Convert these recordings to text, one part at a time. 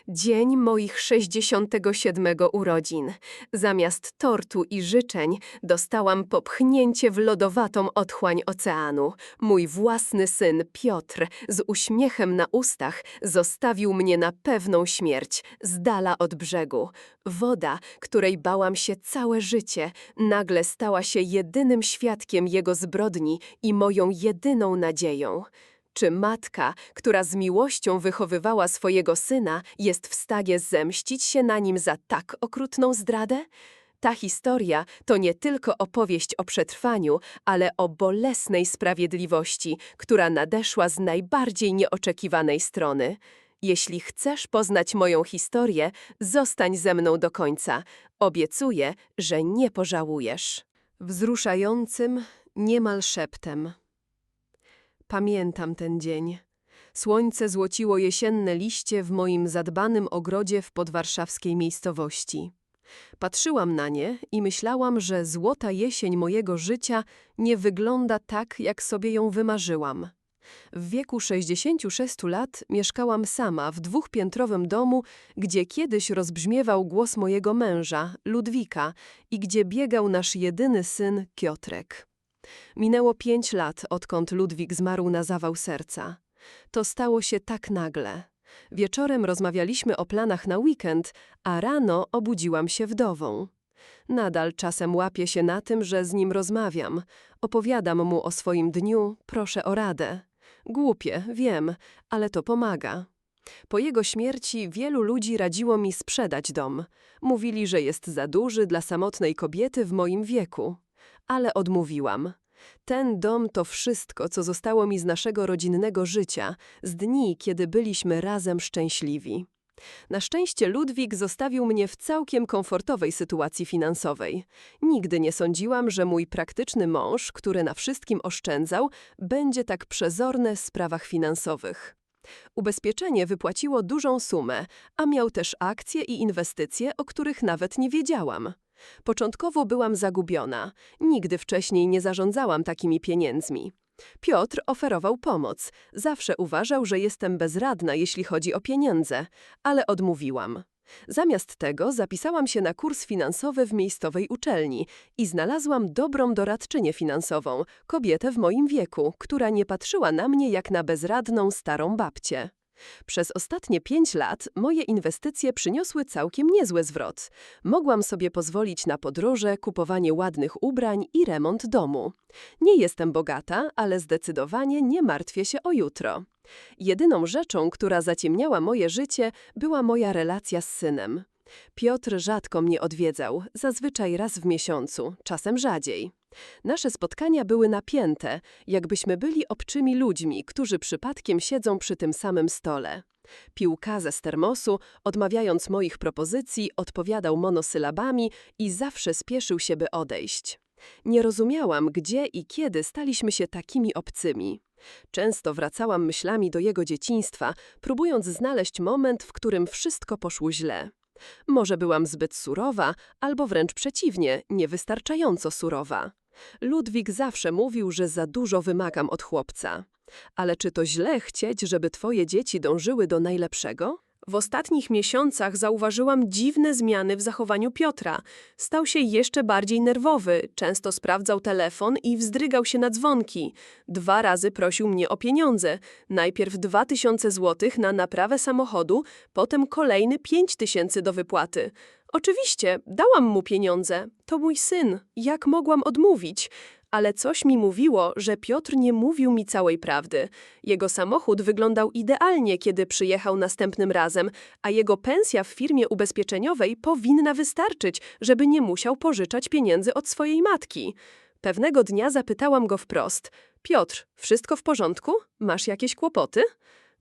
Dzień moich 67 urodzin. Zamiast tortu i życzeń dostałam popchnięcie w lodowatą otchłań oceanu. Mój własny syn Piotr z uśmiechem na ustach zostawił mnie na pewną śmierć, z dala od brzegu. Woda, której bałam się całe życie, nagle stała się jedynym świadkiem jego zbrodni i moją jedyną nadzieją. Czy matka, która z miłością wychowywała swojego syna, jest w stanie zemścić się na nim za tak okrutną zdradę? Ta historia to nie tylko opowieść o przetrwaniu, ale o bolesnej sprawiedliwości, która nadeszła z najbardziej nieoczekiwanej strony. Jeśli chcesz poznać moją historię, zostań ze mną do końca. Obiecuję, że nie pożałujesz. Wzruszającym, niemal szeptem. Pamiętam ten dzień. Słońce złociło jesienne liście w moim zadbanym ogrodzie w podwarszawskiej miejscowości. Patrzyłam na nie i myślałam, że złota jesień mojego życia nie wygląda tak, jak sobie ją wymarzyłam. W wieku 66 lat mieszkałam sama w dwupiętrowym domu, gdzie kiedyś rozbrzmiewał głos mojego męża, Ludwika, i gdzie biegał nasz jedyny syn, Piotrek. Minęło 5 lat, odkąd Ludwik zmarł na zawał serca. To stało się tak nagle. Wieczorem rozmawialiśmy o planach na weekend, a rano obudziłam się wdową. Nadal czasem łapię się na tym, że z nim rozmawiam. Opowiadam mu o swoim dniu, proszę o radę. Głupie, wiem, ale to pomaga. Po jego śmierci wielu ludzi radziło mi sprzedać dom. Mówili, że jest za duży dla samotnej kobiety w moim wieku. Ale odmówiłam. Ten dom to wszystko, co zostało mi z naszego rodzinnego życia, z dni, kiedy byliśmy razem szczęśliwi. Na szczęście Ludwik zostawił mnie w całkiem komfortowej sytuacji finansowej. Nigdy nie sądziłam, że mój praktyczny mąż, który na wszystkim oszczędzał, będzie tak przezorny w sprawach finansowych. Ubezpieczenie wypłaciło dużą sumę, a miał też akcje i inwestycje, o których nawet nie wiedziałam. Początkowo byłam zagubiona. Nigdy wcześniej nie zarządzałam takimi pieniędzmi. Piotr oferował pomoc. Zawsze uważał, że jestem bezradna, jeśli chodzi o pieniądze, ale odmówiłam. Zamiast tego zapisałam się na kurs finansowy w miejscowej uczelni i znalazłam dobrą doradczynię finansową, kobietę w moim wieku, która nie patrzyła na mnie jak na bezradną starą babcię. Przez ostatnie 5 lat moje inwestycje przyniosły całkiem niezły zwrot. Mogłam sobie pozwolić na podróże, kupowanie ładnych ubrań i remont domu. Nie jestem bogata, ale zdecydowanie nie martwię się o jutro. Jedyną rzeczą, która zaciemniała moje życie, była moja relacja z synem. Piotr rzadko mnie odwiedzał, zazwyczaj raz w miesiącu, czasem rzadziej. Nasze spotkania były napięte, jakbyśmy byli obcymi ludźmi, którzy przypadkiem siedzą przy tym samym stole. Pił kawę z termosu, odmawiając moich propozycji, odpowiadał monosylabami i zawsze spieszył się, by odejść. Nie rozumiałam, gdzie i kiedy staliśmy się takimi obcymi. Często wracałam myślami do jego dzieciństwa, próbując znaleźć moment, w którym wszystko poszło źle. Może byłam zbyt surowa, albo wręcz przeciwnie, niewystarczająco surowa. Ludwik zawsze mówił, że za dużo wymagam od chłopca. Ale czy to źle chcieć, żeby twoje dzieci dążyły do najlepszego? W ostatnich miesiącach zauważyłam dziwne zmiany w zachowaniu Piotra. Stał się jeszcze bardziej nerwowy, często sprawdzał telefon i wzdrygał się na dzwonki. 2 razy prosił mnie o pieniądze. Najpierw 2000 złotych na naprawę samochodu, potem kolejny 5000 do wypłaty. Oczywiście, dałam mu pieniądze. To mój syn. Jak mogłam odmówić? Ale coś mi mówiło, że Piotr nie mówił mi całej prawdy. Jego samochód wyglądał idealnie, kiedy przyjechał następnym razem, a jego pensja w firmie ubezpieczeniowej powinna wystarczyć, żeby nie musiał pożyczać pieniędzy od swojej matki. Pewnego dnia zapytałam go wprost: Piotr, wszystko w porządku? Masz jakieś kłopoty?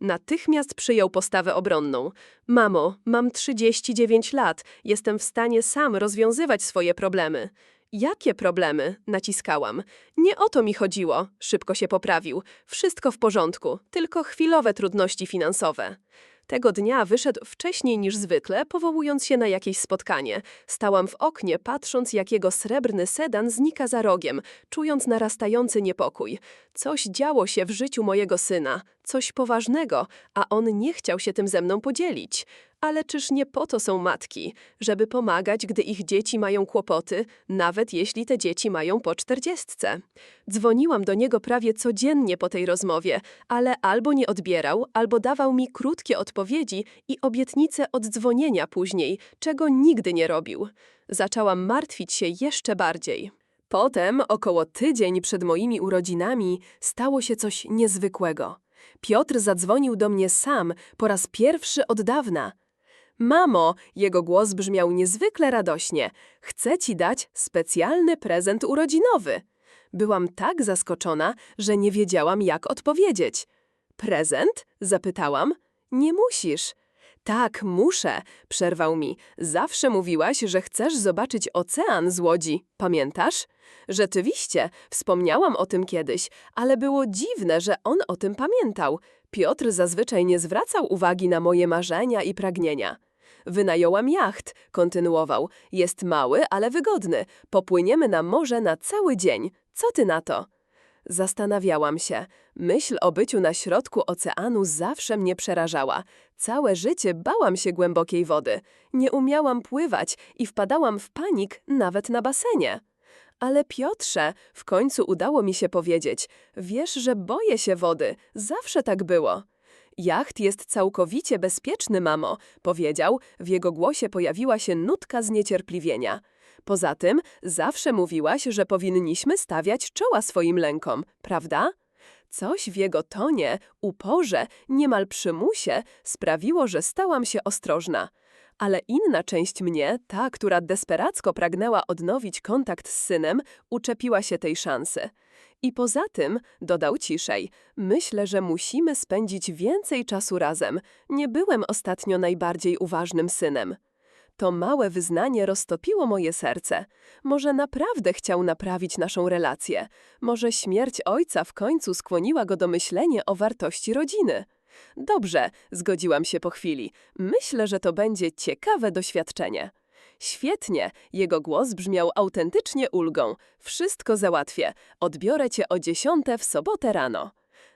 Natychmiast przyjął postawę obronną. Mamo, mam 39 lat, jestem w stanie sam rozwiązywać swoje problemy. Jakie problemy? Naciskałam. Nie o to mi chodziło. Szybko się poprawił. Wszystko w porządku, tylko chwilowe trudności finansowe. Tego dnia wyszedł wcześniej niż zwykle, powołując się na jakieś spotkanie. Stałam w oknie, patrząc, jak jego srebrny sedan znika za rogiem, czując narastający niepokój. Coś działo się w życiu mojego syna, coś poważnego, a on nie chciał się tym ze mną podzielić. Ale czyż nie po to są matki, żeby pomagać, gdy ich dzieci mają kłopoty, nawet jeśli te dzieci mają po 40? Dzwoniłam do niego prawie codziennie po tej rozmowie, ale albo nie odbierał, albo dawał mi krótkie odpowiedzi i obietnice oddzwonienia później, czego nigdy nie robił. Zaczęłam martwić się jeszcze bardziej. Potem, około tydzień przed moimi urodzinami, stało się coś niezwykłego. Piotr zadzwonił do mnie sam, po raz pierwszy od dawna. Mamo, jego głos brzmiał niezwykle radośnie. Chcę ci dać specjalny prezent urodzinowy. Byłam tak zaskoczona, że nie wiedziałam, jak odpowiedzieć. Prezent? Zapytałam. Nie musisz. Tak, muszę, przerwał mi. Zawsze mówiłaś, że chcesz zobaczyć ocean z łodzi. Pamiętasz? Rzeczywiście, wspomniałam o tym kiedyś, ale było dziwne, że on o tym pamiętał. Piotr zazwyczaj nie zwracał uwagi na moje marzenia i pragnienia. Wynająłem jacht, kontynuował. Jest mały, ale wygodny. Popłyniemy na morze na cały dzień. Co ty na to? Zastanawiałam się. Myśl o byciu na środku oceanu zawsze mnie przerażała. Całe życie bałam się głębokiej wody. Nie umiałam pływać i wpadałam w panik nawet na basenie. Ale Piotrze, w końcu udało mi się powiedzieć, wiesz, że boję się wody. Zawsze tak było. Jacht jest całkowicie bezpieczny, mamo, powiedział. W jego głosie pojawiła się nutka zniecierpliwienia. Poza tym zawsze mówiłaś, że powinniśmy stawiać czoła swoim lękom, prawda? Coś w jego tonie, uporze, niemal przymusie sprawiło, że stałam się ostrożna. Ale inna część mnie, ta, która desperacko pragnęła odnowić kontakt z synem, uczepiła się tej szansy. I poza tym, dodał ciszej, myślę, że musimy spędzić więcej czasu razem. Nie byłem ostatnio najbardziej uważnym synem. To małe wyznanie roztopiło moje serce. Może naprawdę chciał naprawić naszą relację. Może śmierć ojca w końcu skłoniła go do myślenia o wartości rodziny. Dobrze, zgodziłam się po chwili. Myślę, że to będzie ciekawe doświadczenie. Świetnie, jego głos brzmiał autentycznie ulgą. Wszystko załatwię. Odbiorę cię o 10 w sobotę rano.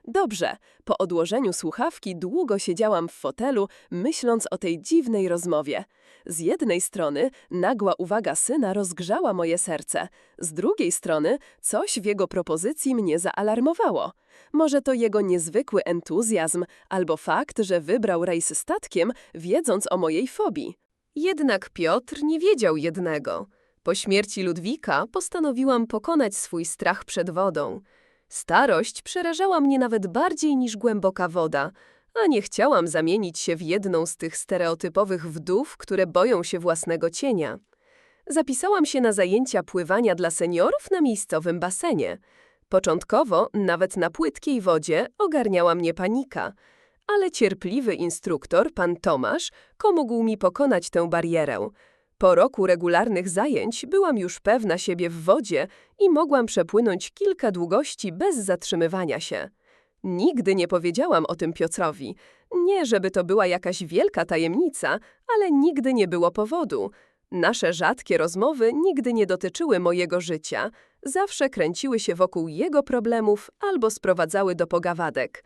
Dobrze, po odłożeniu słuchawki długo siedziałam w fotelu, myśląc o tej dziwnej rozmowie. Z jednej strony nagła uwaga syna rozgrzała moje serce, z drugiej strony coś w jego propozycji mnie zaalarmowało. Może to jego niezwykły entuzjazm, albo fakt, że wybrał rejs statkiem, wiedząc o mojej fobii. Jednak Piotr nie wiedział jednego. Po śmierci Ludwika postanowiłam pokonać swój strach przed wodą. Starość przerażała mnie nawet bardziej niż głęboka woda, a nie chciałam zamienić się w jedną z tych stereotypowych wdów, które boją się własnego cienia. Zapisałam się na zajęcia pływania dla seniorów na miejscowym basenie. Początkowo, nawet na płytkiej wodzie, ogarniała mnie panika, ale cierpliwy instruktor, pan Tomasz, pomógł mi pokonać tę barierę. Po roku regularnych zajęć byłam już pewna siebie w wodzie i mogłam przepłynąć kilka długości bez zatrzymywania się. Nigdy nie powiedziałam o tym Piotrowi. Nie, żeby to była jakaś wielka tajemnica, ale nigdy nie było powodu. Nasze rzadkie rozmowy nigdy nie dotyczyły mojego życia. Zawsze kręciły się wokół jego problemów albo sprowadzały do pogawadek.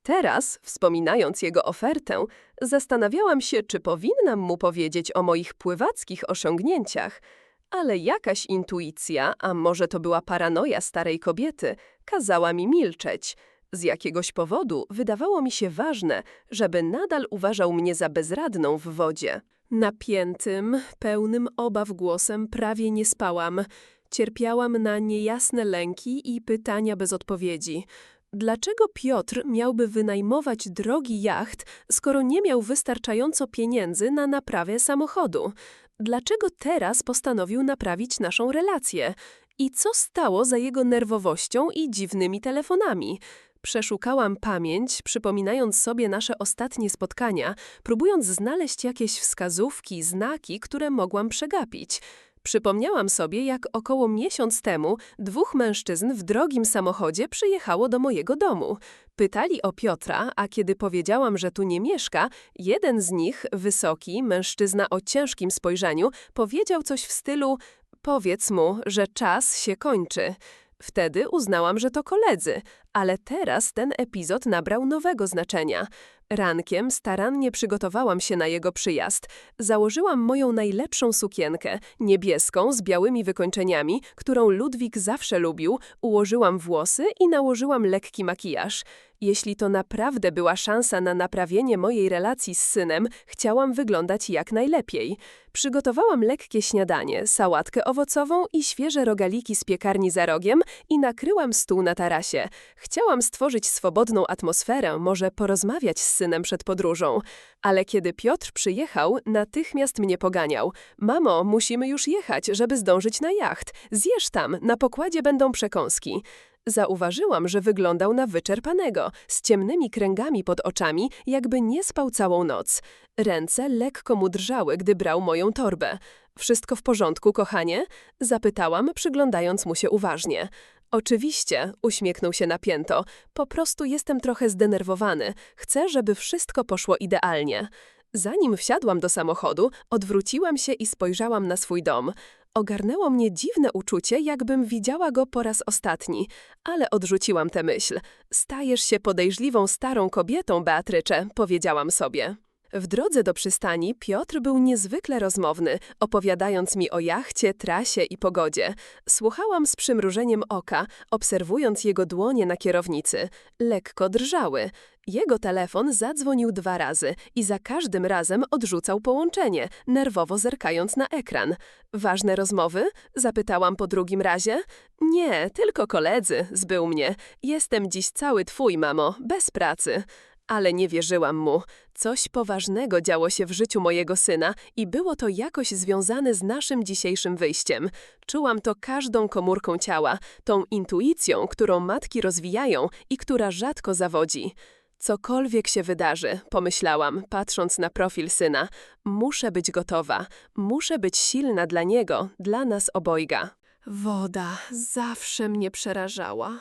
Teraz, wspominając jego ofertę, zastanawiałam się, czy powinnam mu powiedzieć o moich pływackich osiągnięciach, ale jakaś intuicja, a może to była paranoja starej kobiety, kazała mi milczeć. Z jakiegoś powodu wydawało mi się ważne, żeby nadal uważał mnie za bezradną w wodzie. Napiętym, pełnym obaw głosem prawie nie spałam. Cierpiałam na niejasne lęki i pytania bez odpowiedzi. Dlaczego Piotr miałby wynajmować drogi jacht, skoro nie miał wystarczająco pieniędzy na naprawę samochodu? Dlaczego teraz postanowił naprawić naszą relację? I co stało za jego nerwowością i dziwnymi telefonami? Przeszukałam pamięć, przypominając sobie nasze ostatnie spotkania, próbując znaleźć jakieś wskazówki, znaki, które mogłam przegapić. Przypomniałam sobie, jak około miesiąc temu 2 mężczyzn w drogim samochodzie przyjechało do mojego domu. Pytali o Piotra, a kiedy powiedziałam, że tu nie mieszka, jeden z nich, wysoki, mężczyzna o ciężkim spojrzeniu, powiedział coś w stylu: powiedz mu, że czas się kończy. Wtedy uznałam, że to koledzy, Ale teraz ten epizod nabrał nowego znaczenia. Rankiem starannie przygotowałam się na jego przyjazd. Założyłam moją najlepszą sukienkę, niebieską z białymi wykończeniami, którą Ludwik zawsze lubił, ułożyłam włosy i nałożyłam lekki makijaż. Jeśli to naprawdę była szansa na naprawienie mojej relacji z synem, chciałam wyglądać jak najlepiej. Przygotowałam lekkie śniadanie, sałatkę owocową i świeże rogaliki z piekarni za rogiem i nakryłam stół na tarasie. Chciałam stworzyć swobodną atmosferę, może porozmawiać z synem przed podróżą. Ale kiedy Piotr przyjechał, natychmiast mnie poganiał. Mamo, musimy już jechać, żeby zdążyć na jacht. Zjesz tam, na pokładzie będą przekąski. Zauważyłam, że wyglądał na wyczerpanego, z ciemnymi kręgami pod oczami, jakby nie spał całą noc. Ręce lekko mu drżały, gdy brał moją torbę. Wszystko w porządku, kochanie? Zapytałam, przyglądając mu się uważnie. Oczywiście, uśmiechnął się napięto. Po prostu jestem trochę zdenerwowany. Chcę, żeby wszystko poszło idealnie. Zanim wsiadłam do samochodu, odwróciłam się i spojrzałam na swój dom. Ogarnęło mnie dziwne uczucie, jakbym widziała go po raz ostatni, ale odrzuciłam tę myśl. Stajesz się podejrzliwą starą kobietą, Beatrycze, powiedziałam sobie. W drodze do przystani Piotr był niezwykle rozmowny, opowiadając mi o jachcie, trasie i pogodzie. Słuchałam z przymrużeniem oka, obserwując jego dłonie na kierownicy. Lekko drżały. Jego telefon zadzwonił 2 razy i za każdym razem odrzucał połączenie, nerwowo zerkając na ekran. Ważne rozmowy? Zapytałam po drugim razie. Nie, tylko koledzy, zbył mnie. Jestem dziś cały twój, mamo, bez pracy. Ale nie wierzyłam mu. Coś poważnego działo się w życiu mojego syna i było to jakoś związane z naszym dzisiejszym wyjściem. Czułam to każdą komórką ciała, tą intuicją, którą matki rozwijają i która rzadko zawodzi. Cokolwiek się wydarzy, pomyślałam, patrząc na profil syna. Muszę być gotowa, muszę być silna dla niego, dla nas obojga. Woda zawsze mnie przerażała.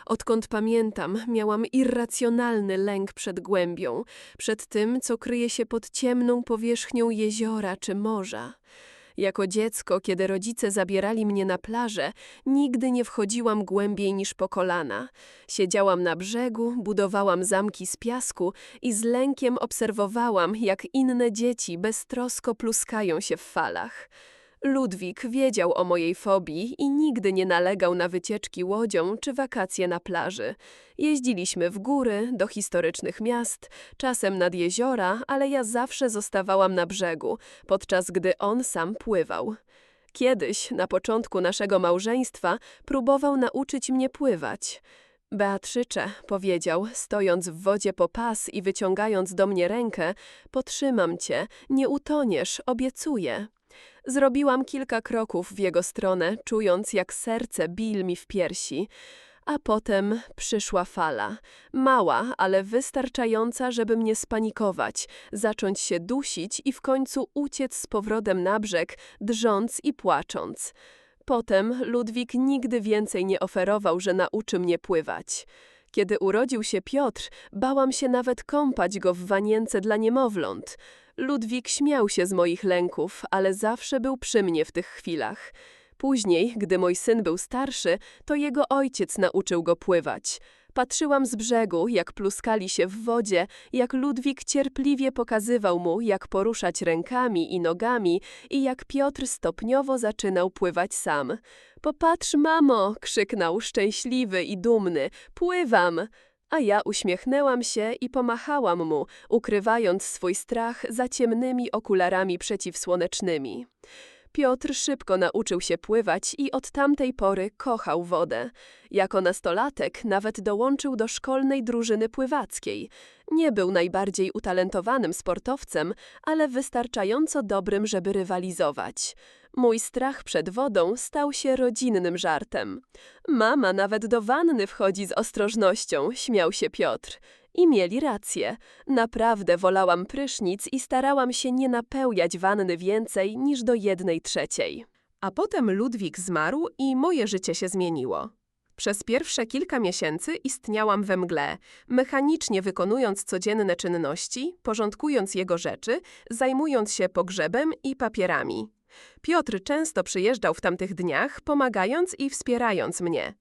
Odkąd pamiętam, miałam irracjonalny lęk przed głębią, przed tym, co kryje się pod ciemną powierzchnią jeziora czy morza. Jako dziecko, kiedy rodzice zabierali mnie na plażę, nigdy nie wchodziłam głębiej niż po kolana. Siedziałam na brzegu, budowałam zamki z piasku i z lękiem obserwowałam, jak inne dzieci beztrosko pluskają się w falach. Ludwik wiedział o mojej fobii i nigdy nie nalegał na wycieczki łodzią czy wakacje na plaży. Jeździliśmy w góry, do historycznych miast, czasem nad jeziora, ale ja zawsze zostawałam na brzegu, podczas gdy on sam pływał. Kiedyś, na początku naszego małżeństwa, próbował nauczyć mnie pływać. Beatrycze, powiedział, stojąc w wodzie po pas i wyciągając do mnie rękę, potrzymam cię, nie utoniesz, obiecuję. Zrobiłam kilka kroków w jego stronę, czując, jak serce bije mi w piersi. A potem przyszła fala. Mała, ale wystarczająca, żeby mnie spanikować, zacząć się dusić i w końcu uciec z powrotem na brzeg, drżąc i płacząc. Potem Ludwik nigdy więcej nie oferował, że nauczy mnie pływać. Kiedy urodził się Piotr, bałam się nawet kąpać go w wanience dla niemowląt. Ludwik śmiał się z moich lęków, ale zawsze był przy mnie w tych chwilach. Później, gdy mój syn był starszy, to jego ojciec nauczył go pływać. Patrzyłam z brzegu, jak pluskali się w wodzie, jak Ludwik cierpliwie pokazywał mu, jak poruszać rękami i nogami i jak Piotr stopniowo zaczynał pływać sam. Popatrz, mamo, krzyknął, szczęśliwy i dumny, pływam! A ja uśmiechnęłam się i pomachałam mu, ukrywając swój strach za ciemnymi okularami przeciwsłonecznymi. Piotr szybko nauczył się pływać i od tamtej pory kochał wodę. Jako nastolatek nawet dołączył do szkolnej drużyny pływackiej. Nie był najbardziej utalentowanym sportowcem, ale wystarczająco dobrym, żeby rywalizować. Mój strach przed wodą stał się rodzinnym żartem. Mama nawet do wanny wchodzi z ostrożnością, śmiał się Piotr. I mieli rację. Naprawdę wolałam prysznic i starałam się nie napełniać wanny więcej niż do 1/3. A potem Ludwik zmarł i moje życie się zmieniło. Przez pierwsze kilka miesięcy istniałam we mgle, mechanicznie wykonując codzienne czynności, porządkując jego rzeczy, zajmując się pogrzebem i papierami. Piotr często przyjeżdżał w tamtych dniach, pomagając i wspierając mnie.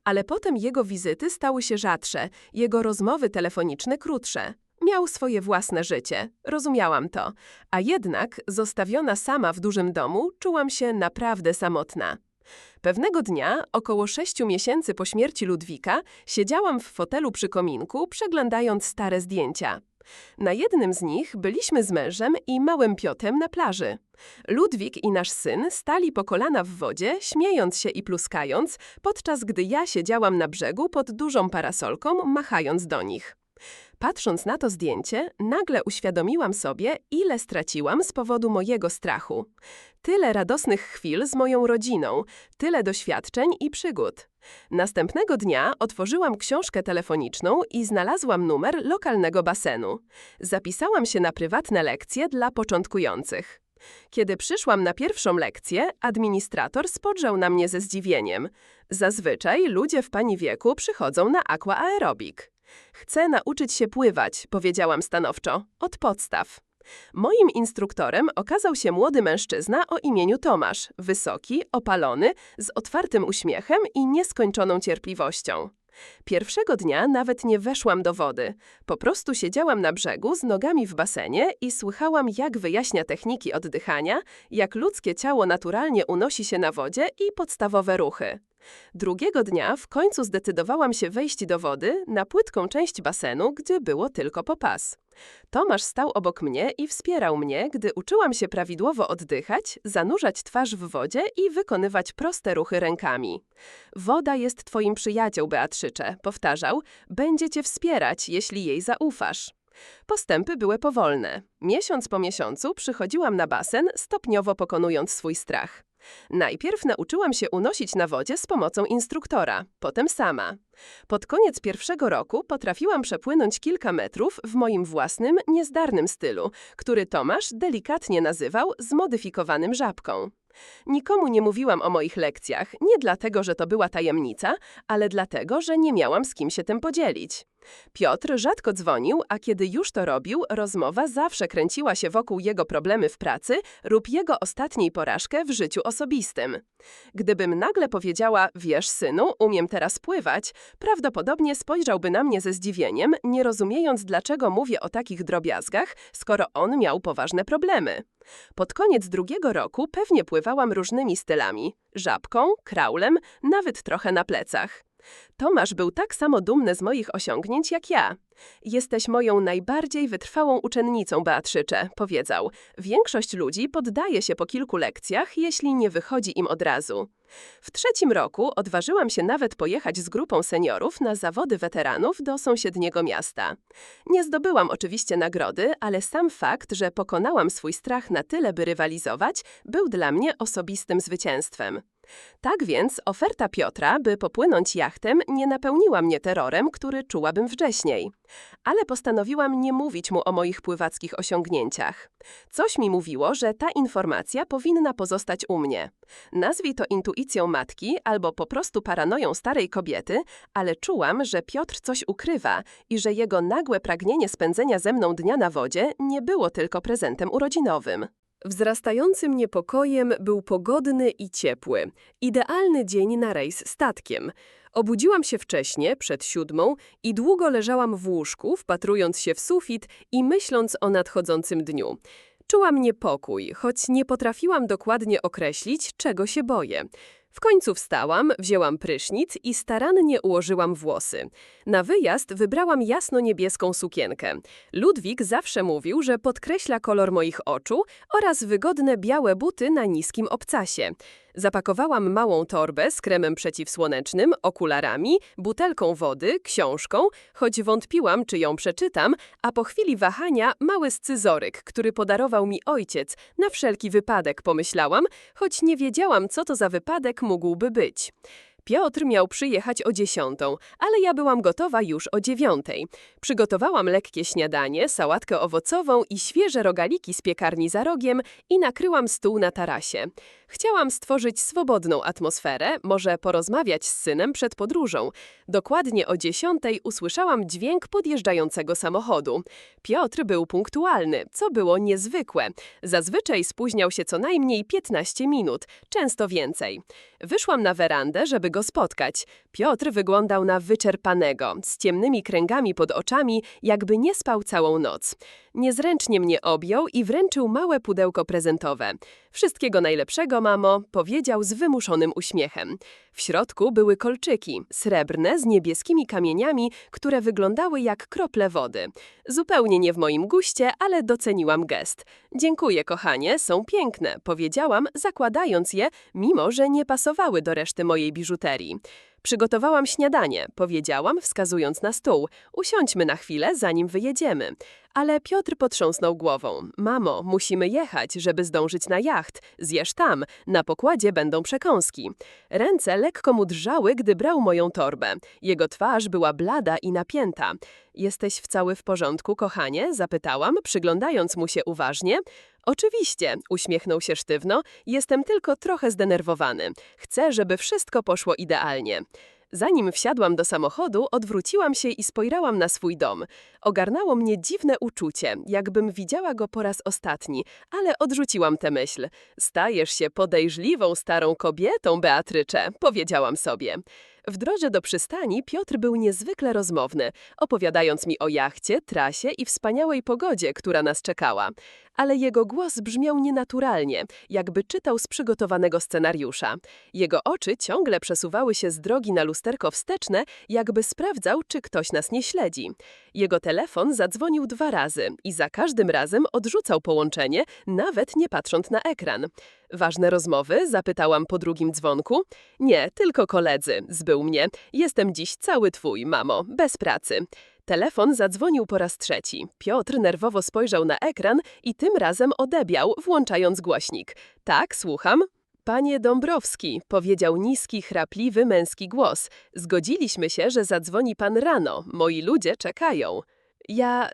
Ale potem jego wizyty stały się rzadsze, jego rozmowy telefoniczne krótsze. Miał swoje własne życie, rozumiałam to, a jednak, zostawiona sama w dużym domu, czułam się naprawdę samotna. Pewnego dnia, około 6 miesięcy po śmierci Ludwika, siedziałam w fotelu przy kominku, przeglądając stare zdjęcia. Na jednym z nich byliśmy z mężem i małym Piotrem na plaży. Ludwik i nasz syn stali po kolana w wodzie, śmiejąc się i pluskając, podczas gdy ja siedziałam na brzegu pod dużą parasolką, machając do nich. Patrząc na to zdjęcie, nagle uświadomiłam sobie, ile straciłam z powodu mojego strachu. Tyle radosnych chwil z moją rodziną, tyle doświadczeń i przygód. Następnego dnia otworzyłam książkę telefoniczną i znalazłam numer lokalnego basenu. Zapisałam się na prywatne lekcje dla początkujących. Kiedy przyszłam na pierwszą lekcję, administrator spojrzał na mnie ze zdziwieniem. Zazwyczaj ludzie w pani wieku przychodzą na aquaerobik. Chcę nauczyć się pływać, powiedziałam stanowczo, od podstaw. Moim instruktorem okazał się młody mężczyzna o imieniu Tomasz, wysoki, opalony, z otwartym uśmiechem i nieskończoną cierpliwością. Pierwszego dnia nawet nie weszłam do wody. Po prostu siedziałam na brzegu z nogami w basenie i słychałam, jak wyjaśnia techniki oddychania, jak ludzkie ciało naturalnie unosi się na wodzie i podstawowe ruchy. Drugiego dnia w końcu zdecydowałam się wejść do wody na płytką część basenu, gdzie było tylko po pas. Tomasz stał obok mnie i wspierał mnie, gdy uczyłam się prawidłowo oddychać, zanurzać twarz w wodzie i wykonywać proste ruchy rękami. Woda jest twoim przyjaciel, Beatrzycze, powtarzał, będzie cię wspierać, jeśli jej zaufasz. Postępy były powolne. Miesiąc po miesiącu przychodziłam na basen, stopniowo pokonując swój strach. Najpierw nauczyłam się unosić na wodzie z pomocą instruktora, potem sama. Pod koniec pierwszego roku potrafiłam przepłynąć kilka metrów w moim własnym, niezdarnym stylu, który Tomasz delikatnie nazywał zmodyfikowanym żabką. Nikomu nie mówiłam o moich lekcjach, nie dlatego, że to była tajemnica, ale dlatego, że nie miałam z kim się tym podzielić. Piotr rzadko dzwonił, a kiedy już to robił, rozmowa zawsze kręciła się wokół jego problemy w pracy lub jego ostatniej porażkę w życiu osobistym. Gdybym nagle powiedziała, wiesz synu, umiem teraz pływać, prawdopodobnie spojrzałby na mnie ze zdziwieniem, nie rozumiejąc, dlaczego mówię o takich drobiazgach, skoro on miał poważne problemy. Pod koniec drugiego roku pewnie pływałam różnymi stylami – żabką, kraulem, nawet trochę na plecach. Tomasz był tak samo dumny z moich osiągnięć jak ja. Jesteś moją najbardziej wytrwałą uczennicą, Beatrzycze, powiedział. Większość ludzi poddaje się po kilku lekcjach, jeśli nie wychodzi im od razu. W trzecim roku odważyłam się nawet pojechać z grupą seniorów na zawody weteranów do sąsiedniego miasta. Nie zdobyłam oczywiście nagrody, ale sam fakt, że pokonałam swój strach na tyle, by rywalizować, był dla mnie osobistym zwycięstwem. Tak więc oferta Piotra, by popłynąć jachtem, nie napełniła mnie terrorem, który czułabym wcześniej. Ale postanowiłam nie mówić mu o moich pływackich osiągnięciach. Coś mi mówiło, że ta informacja powinna pozostać u mnie. Nazwij to intuicją matki albo po prostu paranoją starej kobiety, ale czułam, że Piotr coś ukrywa i że jego nagłe pragnienie spędzenia ze mną dnia na wodzie nie było tylko prezentem urodzinowym. Wzrastającym niepokojem był pogodny i ciepły. Idealny dzień na rejs statkiem. Obudziłam się wcześnie, przed 7:00 i długo leżałam w łóżku, wpatrując się w sufit i myśląc o nadchodzącym dniu. Czułam niepokój, choć nie potrafiłam dokładnie określić, czego się boję. W końcu wstałam, wzięłam prysznic i starannie ułożyłam włosy. Na wyjazd wybrałam jasno-niebieską sukienkę. Ludwik zawsze mówił, że podkreśla kolor moich oczu oraz wygodne białe buty na niskim obcasie. Zapakowałam małą torbę z kremem przeciwsłonecznym, okularami, butelką wody, książką, choć wątpiłam, czy ją przeczytam, a po chwili wahania mały scyzoryk, który podarował mi ojciec. Na wszelki wypadek pomyślałam, choć nie wiedziałam, co to za wypadek mógłby być. Piotr miał przyjechać o 10, ale ja byłam gotowa już o 9. Przygotowałam lekkie śniadanie, sałatkę owocową i świeże rogaliki z piekarni za rogiem i nakryłam stół na tarasie. Chciałam stworzyć swobodną atmosferę, może porozmawiać z synem przed podróżą. Dokładnie o 10 usłyszałam dźwięk podjeżdżającego samochodu. Piotr był punktualny, co było niezwykłe. Zazwyczaj spóźniał się co najmniej 15 minut, często więcej. Wyszłam na werandę, żeby go spotkać. Piotr wyglądał na wyczerpanego, z ciemnymi kręgami pod oczami, jakby nie spał całą noc. Niezręcznie mnie objął i wręczył małe pudełko prezentowe. Wszystkiego najlepszego, mamo, powiedział z wymuszonym uśmiechem. W środku były kolczyki, srebrne z niebieskimi kamieniami, które wyglądały jak krople wody. Zupełnie nie w moim guście, ale doceniłam gest. Dziękuję, kochanie, są piękne, powiedziałam, zakładając je, mimo że nie pasowały do reszty mojej biżuterii. Przygotowałam śniadanie, powiedziałam, wskazując na stół. Usiądźmy na chwilę, zanim wyjedziemy. Ale Piotr potrząsnął głową. Mamo, musimy jechać, żeby zdążyć na jacht. Zjesz tam, na pokładzie będą przekąski. Ręce lekko mu drżały, gdy brał moją torbę. Jego twarz była blada i napięta. Jesteś cały w porządku, kochanie? Zapytałam, przyglądając mu się uważnie. Oczywiście, uśmiechnął się sztywno, jestem tylko trochę zdenerwowany. Chcę, żeby wszystko poszło idealnie. Zanim wsiadłam do samochodu, odwróciłam się i spojrzałam na swój dom. Ogarnęło mnie dziwne uczucie, jakbym widziała go po raz ostatni, ale odrzuciłam tę myśl. Stajesz się podejrzliwą starą kobietą, Beatrycze, powiedziałam sobie. W drodze do przystani Piotr był niezwykle rozmowny, opowiadając mi o jachcie, trasie i wspaniałej pogodzie, która nas czekała. Ale jego głos brzmiał nienaturalnie, jakby czytał z przygotowanego scenariusza. Jego oczy ciągle przesuwały się z drogi na lusterko wsteczne, jakby sprawdzał, czy ktoś nas nie śledzi. Jego telefon zadzwonił 2 razy i za każdym razem odrzucał połączenie, nawet nie patrząc na ekran. Ważne rozmowy? Zapytałam po drugim dzwonku. Nie, tylko koledzy, zbył mnie. Jestem dziś cały twój, mamo, bez pracy. Telefon zadzwonił po raz 3. Piotr nerwowo spojrzał na ekran i tym razem odebrał, włączając głośnik. Tak, słucham. Panie Dąbrowski, powiedział niski, chrapliwy męski głos. Zgodziliśmy się, że zadzwoni pan rano. Moi ludzie czekają.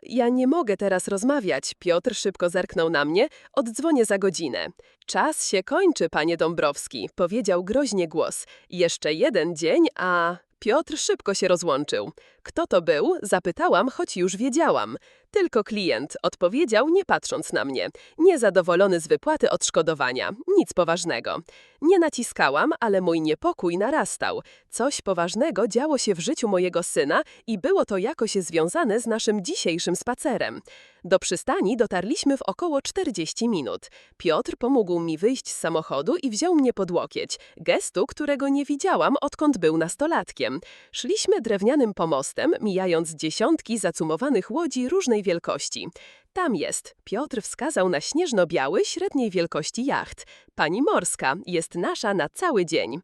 Ja nie mogę teraz rozmawiać. Piotr szybko zerknął na mnie. Oddzwonię za godzinę. Czas się kończy, panie Dąbrowski, powiedział groźnie głos. Jeszcze 1 dzień, a... Piotr szybko się rozłączył. Kto to był? Zapytałam, choć już wiedziałam. Tylko klient, odpowiedział, nie patrząc na mnie. Niezadowolony z wypłaty odszkodowania. Nic poważnego. Nie naciskałam, ale mój niepokój narastał. Coś poważnego działo się w życiu mojego syna i było to jakoś związane z naszym dzisiejszym spacerem. Do przystani dotarliśmy w około 40 minut. Piotr pomógł mi wyjść z samochodu i wziął mnie pod łokieć. Gestu, którego nie widziałam, odkąd był nastolatkiem. Szliśmy drewnianym pomostem, mijając dziesiątki zacumowanych łodzi różnej wielkości. Tam jest. Piotr wskazał na śnieżno-biały, średniej wielkości jacht. Pani morska jest nasza na cały dzień.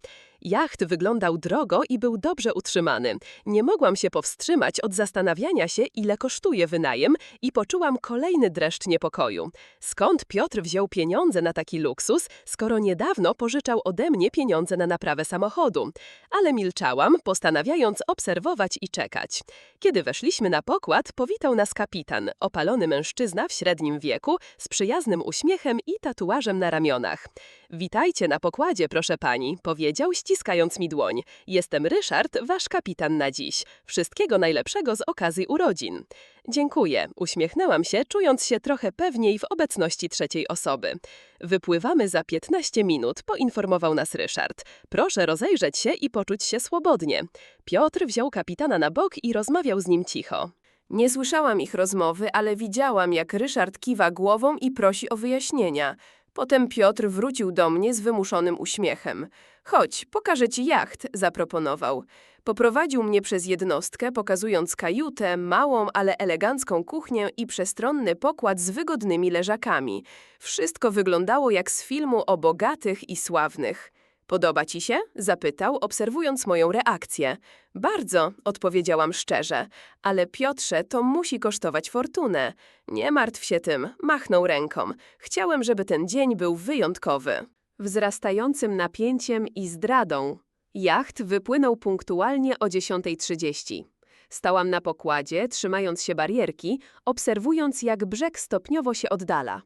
Jacht wyglądał drogo i był dobrze utrzymany. Nie mogłam się powstrzymać od zastanawiania się, ile kosztuje wynajem i poczułam kolejny dreszcz niepokoju. Skąd Piotr wziął pieniądze na taki luksus, skoro niedawno pożyczał ode mnie pieniądze na naprawę samochodu? Ale milczałam, postanawiając obserwować i czekać. Kiedy weszliśmy na pokład, powitał nas kapitan, opalony mężczyzna w średnim wieku, z przyjaznym uśmiechem i tatuażem na ramionach. Witajcie na pokładzie, proszę pani, powiedział, ściskając mi dłoń. Jestem Ryszard, wasz kapitan na dziś. Wszystkiego najlepszego z okazji urodzin. Dziękuję, uśmiechnęłam się, czując się trochę pewniej w obecności trzeciej osoby. Wypływamy za 15 minut, poinformował nas Ryszard. Proszę rozejrzeć się i poczuć się swobodnie. Piotr wziął kapitana na bok i rozmawiał z nim cicho. Nie słyszałam ich rozmowy, ale widziałam, jak Ryszard kiwa głową i prosi o wyjaśnienia. Potem Piotr wrócił do mnie z wymuszonym uśmiechem. Chodź, pokażę ci jacht, zaproponował. Poprowadził mnie przez jednostkę, pokazując kajutę, małą, ale elegancką kuchnię i przestronny pokład z wygodnymi leżakami. Wszystko wyglądało jak z filmu o bogatych i sławnych. Podoba ci się? Zapytał, obserwując moją reakcję. Bardzo, odpowiedziałam szczerze. Ale Piotrze, to musi kosztować fortunę. Nie martw się tym, machnął ręką. Chciałem, żeby ten dzień był wyjątkowy. Wzrastającym napięciem i zdradą. Jacht wypłynął punktualnie o 10:30. Stałam na pokładzie, trzymając się barierki, obserwując, jak brzeg stopniowo się oddala.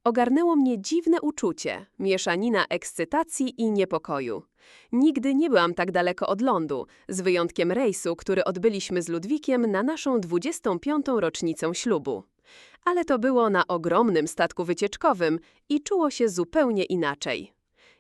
Ogarnęło mnie dziwne uczucie, mieszanina ekscytacji i niepokoju. Nigdy nie byłam tak daleko od lądu, z wyjątkiem rejsu, który odbyliśmy z Ludwikiem na naszą 25. rocznicę ślubu. Ale to było na ogromnym statku wycieczkowym i czuło się zupełnie inaczej.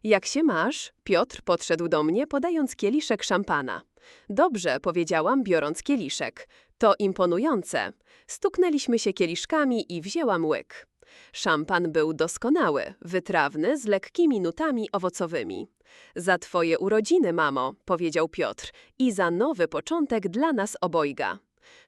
Jak się masz? Piotr podszedł do mnie, podając kieliszek szampana. Dobrze, powiedziałam, biorąc kieliszek. To imponujące. Stuknęliśmy się kieliszkami i wzięłam łyk. Szampan był doskonały, wytrawny, z lekkimi nutami owocowymi. Za twoje urodziny, mamo, powiedział Piotr, i za nowy początek dla nas obojga.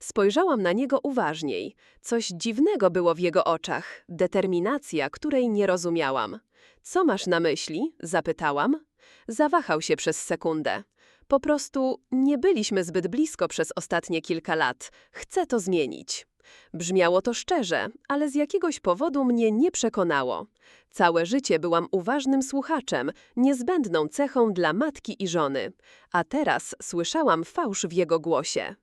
Spojrzałam na niego uważniej. Coś dziwnego było w jego oczach, determinacja, której nie rozumiałam. Co masz na myśli? Zapytałam. Zawahał się przez sekundę. Po prostu nie byliśmy zbyt blisko przez ostatnie kilka lat. Chcę to zmienić. Brzmiało to szczerze, ale z jakiegoś powodu mnie nie przekonało. Całe życie byłam uważnym słuchaczem, niezbędną cechą dla matki i żony. A teraz słyszałam fałsz w jego głosie.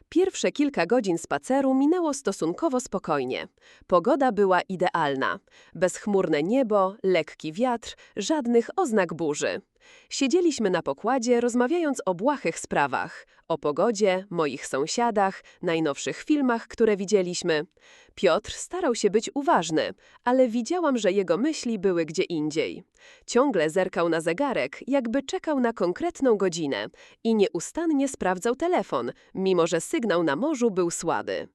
Pierwsze kilka godzin spaceru minęło stosunkowo spokojnie. Pogoda była idealna. Bezchmurne niebo, lekki wiatr, żadnych oznak burzy. Siedzieliśmy na pokładzie, rozmawiając o błahych sprawach. O pogodzie, moich sąsiadach, najnowszych filmach, które widzieliśmy. Piotr starał się być uważny, ale widziałam, że jego myśli były gdzie indziej. Ciągle zerkał na zegarek, jakby czekał na konkretną godzinę i nieustannie sprawdzał telefon, mimo że sygnał na morzu był słaby.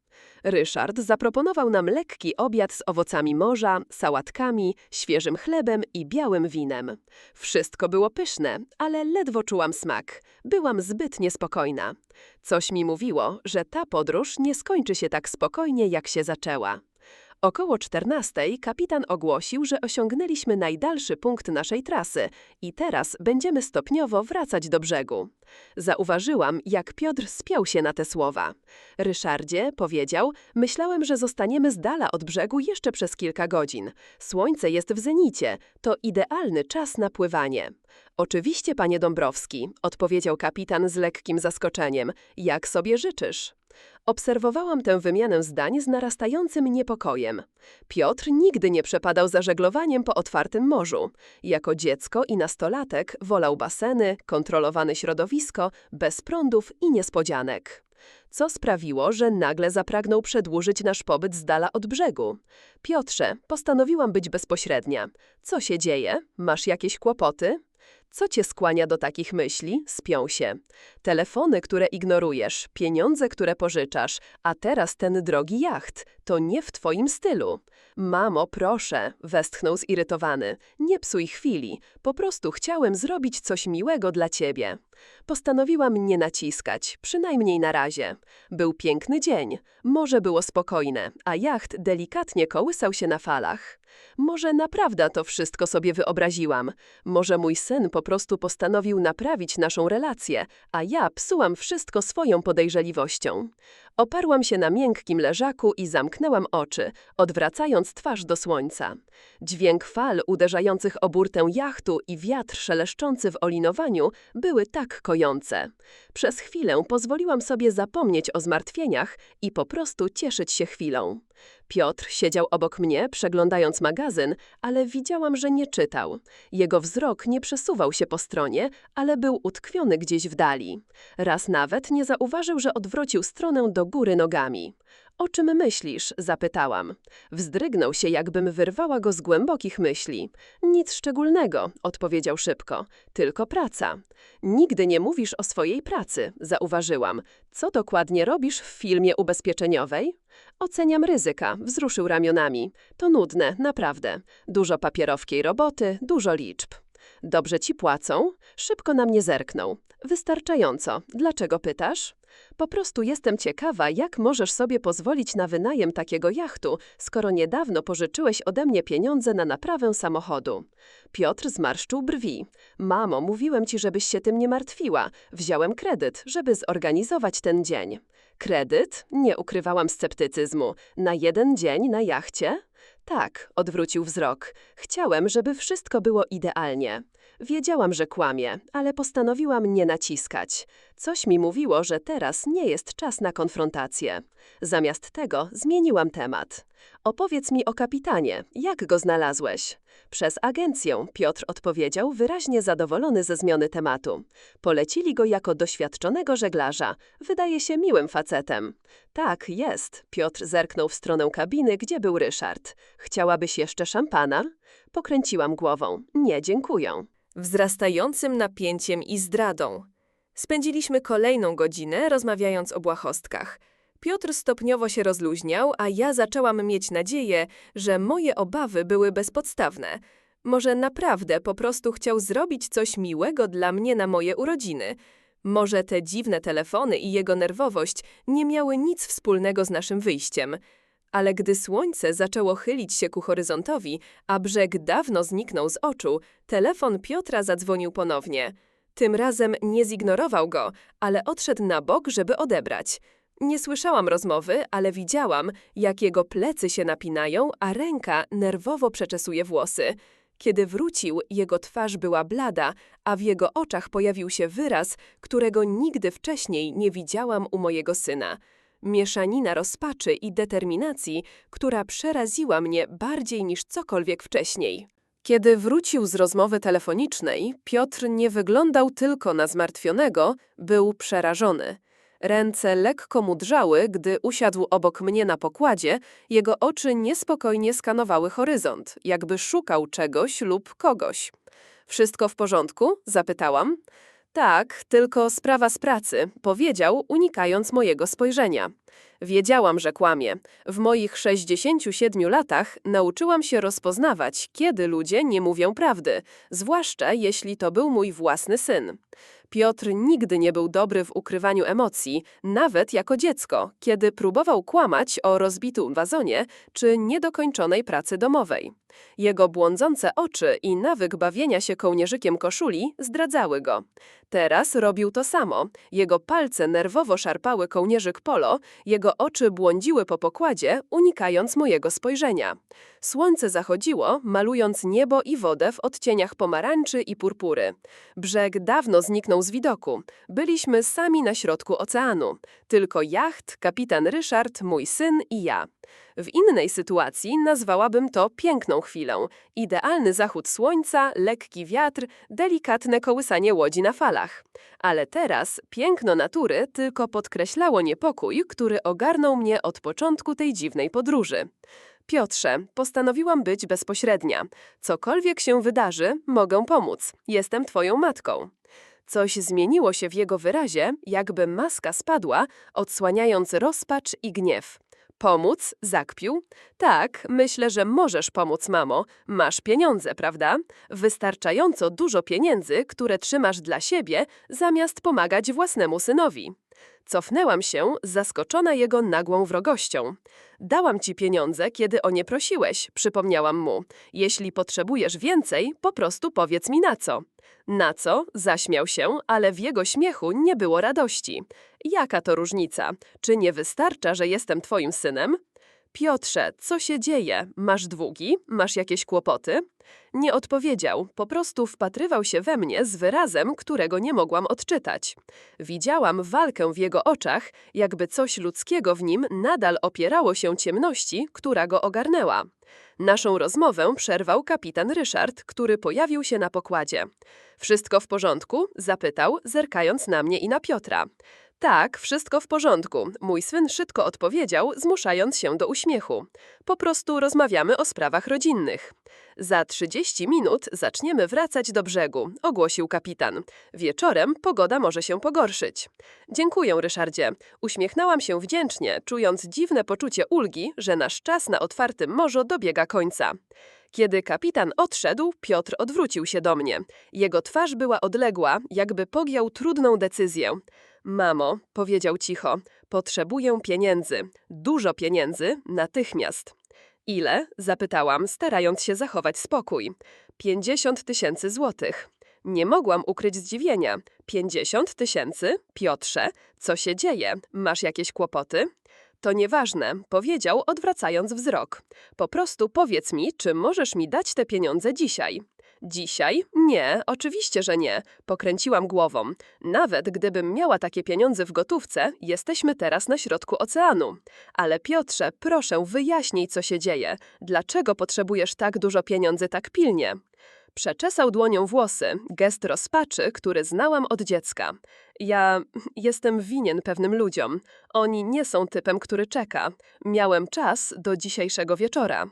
Ryszard zaproponował nam lekki obiad z owocami morza, sałatkami, świeżym chlebem i białym winem. Wszystko było pyszne, ale ledwo czułam smak. Byłam zbyt niespokojna. Coś mi mówiło, że ta podróż nie skończy się tak spokojnie, jak się zaczęła. Około 14:00 kapitan ogłosił, że osiągnęliśmy najdalszy punkt naszej trasy i teraz będziemy stopniowo wracać do brzegu. Zauważyłam, jak Piotr spiął się na te słowa. Ryszardzie, powiedział, myślałem, że zostaniemy z dala od brzegu jeszcze przez kilka godzin. Słońce jest w zenicie, to idealny czas na pływanie. Oczywiście, panie Dąbrowski, odpowiedział kapitan z lekkim zaskoczeniem. Jak sobie życzysz? Obserwowałam tę wymianę zdań z narastającym niepokojem. Piotr nigdy nie przepadał za żeglowaniem po otwartym morzu. Jako dziecko i nastolatek wolał baseny, kontrolowane środowisko, bez prądów i niespodzianek. Co sprawiło, że nagle zapragnął przedłużyć nasz pobyt z dala od brzegu? Piotrze, postanowiłam być bezpośrednia. Co się dzieje? Masz jakieś kłopoty? Co cię skłania do takich myśli? Spiął się. Telefony, które ignorujesz, pieniądze, które pożyczasz, a teraz ten drogi jacht. To nie w twoim stylu. Mamo, proszę, westchnął zirytowany. Nie psuj chwili. Po prostu chciałem zrobić coś miłego dla ciebie. Postanowiłam nie naciskać, przynajmniej na razie. Był piękny dzień. Morze było spokojne, a jacht delikatnie kołysał się na falach. Może naprawdę to wszystko sobie wyobraziłam. Może mój syn po prostu postanowił naprawić naszą relację, a ja psułam wszystko swoją podejrzeliwością. Oparłam się na miękkim leżaku i zamknęłam oczy, odwracając twarz do słońca. Dźwięk fal uderzających o burtę jachtu i wiatr szeleszczący w olinowaniu były tak kojące. Przez chwilę pozwoliłam sobie zapomnieć o zmartwieniach i po prostu cieszyć się chwilą. Piotr siedział obok mnie, przeglądając magazyn, ale widziałam, że nie czytał. Jego wzrok nie przesuwał się po stronie, ale był utkwiony gdzieś w dali. Raz nawet nie zauważył, że odwrócił stronę do góry nogami. O czym myślisz? Zapytałam. Wzdrygnął się, jakbym wyrwała go z głębokich myśli. Nic szczególnego, odpowiedział szybko. Tylko praca. Nigdy nie mówisz o swojej pracy, zauważyłam. Co dokładnie robisz w firmie ubezpieczeniowej? Oceniam ryzyka, wzruszył ramionami. To nudne, naprawdę. Dużo papierowskiej roboty, dużo liczb. Dobrze ci płacą? Szybko na mnie zerknął. Wystarczająco. Dlaczego pytasz? Po prostu jestem ciekawa, jak możesz sobie pozwolić na wynajem takiego jachtu, skoro niedawno pożyczyłeś ode mnie pieniądze na naprawę samochodu. Piotr zmarszczył brwi. Mamo, mówiłem ci, żebyś się tym nie martwiła. Wziąłem kredyt, żeby zorganizować ten dzień. Kredyt? Nie ukrywałam sceptycyzmu. Na jeden dzień na jachcie? Tak, odwrócił wzrok. Chciałem, żeby wszystko było idealnie. Wiedziałam, że kłamie, ale postanowiłam nie naciskać. Coś mi mówiło, że teraz nie jest czas na konfrontację. Zamiast tego zmieniłam temat. Opowiedz mi o kapitanie, jak go znalazłeś? Przez agencję, Piotr odpowiedział, wyraźnie zadowolony ze zmiany tematu. Polecili go jako doświadczonego żeglarza. Wydaje się miłym facetem. Tak, jest. Piotr zerknął w stronę kabiny, gdzie był Ryszard. Chciałabyś jeszcze szampana? Pokręciłam głową. Nie, dziękuję. Wzrastającym napięciem i zdradą. Spędziliśmy kolejną godzinę, rozmawiając o błahostkach. Piotr stopniowo się rozluźniał, a ja zaczęłam mieć nadzieję, że moje obawy były bezpodstawne. Może naprawdę po prostu chciał zrobić coś miłego dla mnie na moje urodziny. Może te dziwne telefony i jego nerwowość nie miały nic wspólnego z naszym wyjściem. Ale gdy słońce zaczęło chylić się ku horyzontowi, a brzeg dawno zniknął z oczu, telefon Piotra zadzwonił ponownie. Tym razem nie zignorował go, ale odszedł na bok, żeby odebrać. Nie słyszałam rozmowy, ale widziałam, jak jego plecy się napinają, a ręka nerwowo przeczesuje włosy. Kiedy wrócił, jego twarz była blada, a w jego oczach pojawił się wyraz, którego nigdy wcześniej nie widziałam u mojego syna. Mieszanina rozpaczy i determinacji, która przeraziła mnie bardziej niż cokolwiek wcześniej. Kiedy wrócił z rozmowy telefonicznej, Piotr nie wyglądał tylko na zmartwionego, był przerażony. Ręce lekko mu drżały, gdy usiadł obok mnie na pokładzie, jego oczy niespokojnie skanowały horyzont, jakby szukał czegoś lub kogoś. Wszystko w porządku? Zapytałam. Tak, tylko sprawa z pracy, powiedział, unikając mojego spojrzenia. Wiedziałam, że kłamie. W moich 67 latach nauczyłam się rozpoznawać, kiedy ludzie nie mówią prawdy, zwłaszcza jeśli to był mój własny syn. Piotr nigdy nie był dobry w ukrywaniu emocji, nawet jako dziecko, kiedy próbował kłamać o rozbitym wazonie czy niedokończonej pracy domowej. Jego błądzące oczy i nawyk bawienia się kołnierzykiem koszuli zdradzały go. Teraz robił to samo. Jego palce nerwowo szarpały kołnierzyk polo, jego oczy błądziły po pokładzie, unikając mojego spojrzenia. Słońce zachodziło, malując niebo i wodę w odcieniach pomarańczy i purpury. Brzeg dawno zniknął z widoku. Byliśmy sami na środku oceanu. Tylko jacht, kapitan Ryszard, mój syn i ja. W innej sytuacji nazwałabym to piękną chwilą. Idealny zachód słońca, lekki wiatr, delikatne kołysanie łodzi na falach. Ale teraz piękno natury tylko podkreślało niepokój, który ogarnął mnie od początku tej dziwnej podróży. Piotrze, postanowiłam być bezpośrednia. Cokolwiek się wydarzy, mogę pomóc. Jestem twoją matką. Coś zmieniło się w jego wyrazie, jakby maska spadła, odsłaniając rozpacz i gniew. Pomóc? Zakpił. Tak, myślę, że możesz pomóc, mamo. Masz pieniądze, prawda? Wystarczająco dużo pieniędzy, które trzymasz dla siebie, zamiast pomagać własnemu synowi. Cofnęłam się, zaskoczona jego nagłą wrogością. Dałam ci pieniądze, kiedy o nie prosiłeś, przypomniałam mu. Jeśli potrzebujesz więcej, po prostu powiedz mi na co. Na co? Zaśmiał się, ale w jego śmiechu nie było radości. Jaka to różnica? Czy nie wystarcza, że jestem twoim synem? Piotrze, co się dzieje? Masz długi? Masz jakieś kłopoty? Nie odpowiedział, po prostu wpatrywał się we mnie z wyrazem, którego nie mogłam odczytać. Widziałam walkę w jego oczach, jakby coś ludzkiego w nim nadal opierało się ciemności, która go ogarnęła. Naszą rozmowę przerwał kapitan Ryszard, który pojawił się na pokładzie. Wszystko w porządku? Zapytał, zerkając na mnie i na Piotra. Tak, wszystko w porządku. Mój syn szybko odpowiedział, zmuszając się do uśmiechu. Po prostu rozmawiamy o sprawach rodzinnych. Za 30 minut zaczniemy wracać do brzegu, ogłosił kapitan. Wieczorem pogoda może się pogorszyć. Dziękuję, Ryszardzie. Uśmiechnęłam się wdzięcznie, czując dziwne poczucie ulgi, że nasz czas na otwartym morzu dobiega końca. Kiedy kapitan odszedł, Piotr odwrócił się do mnie. Jego twarz była odległa, jakby podjął trudną decyzję. Mamo, powiedział cicho, potrzebuję pieniędzy. Dużo pieniędzy, natychmiast. Ile? Zapytałam, starając się zachować spokój. 50 000 złotych. Nie mogłam ukryć zdziwienia. 50 000? Piotrze, co się dzieje? Masz jakieś kłopoty? To nieważne, powiedział, odwracając wzrok. Po prostu powiedz mi, czy możesz mi dać te pieniądze dzisiaj. Dzisiaj? Nie, oczywiście, że nie. Pokręciłam głową. Nawet gdybym miała takie pieniądze w gotówce, jesteśmy teraz na środku oceanu. Ale Piotrze, proszę, wyjaśnij, co się dzieje. Dlaczego potrzebujesz tak dużo pieniędzy tak pilnie? Przeczesał dłonią włosy, gest rozpaczy, który znałam od dziecka. Ja jestem winien pewnym ludziom. Oni nie są typem, który czeka. Miałem czas do dzisiejszego wieczora.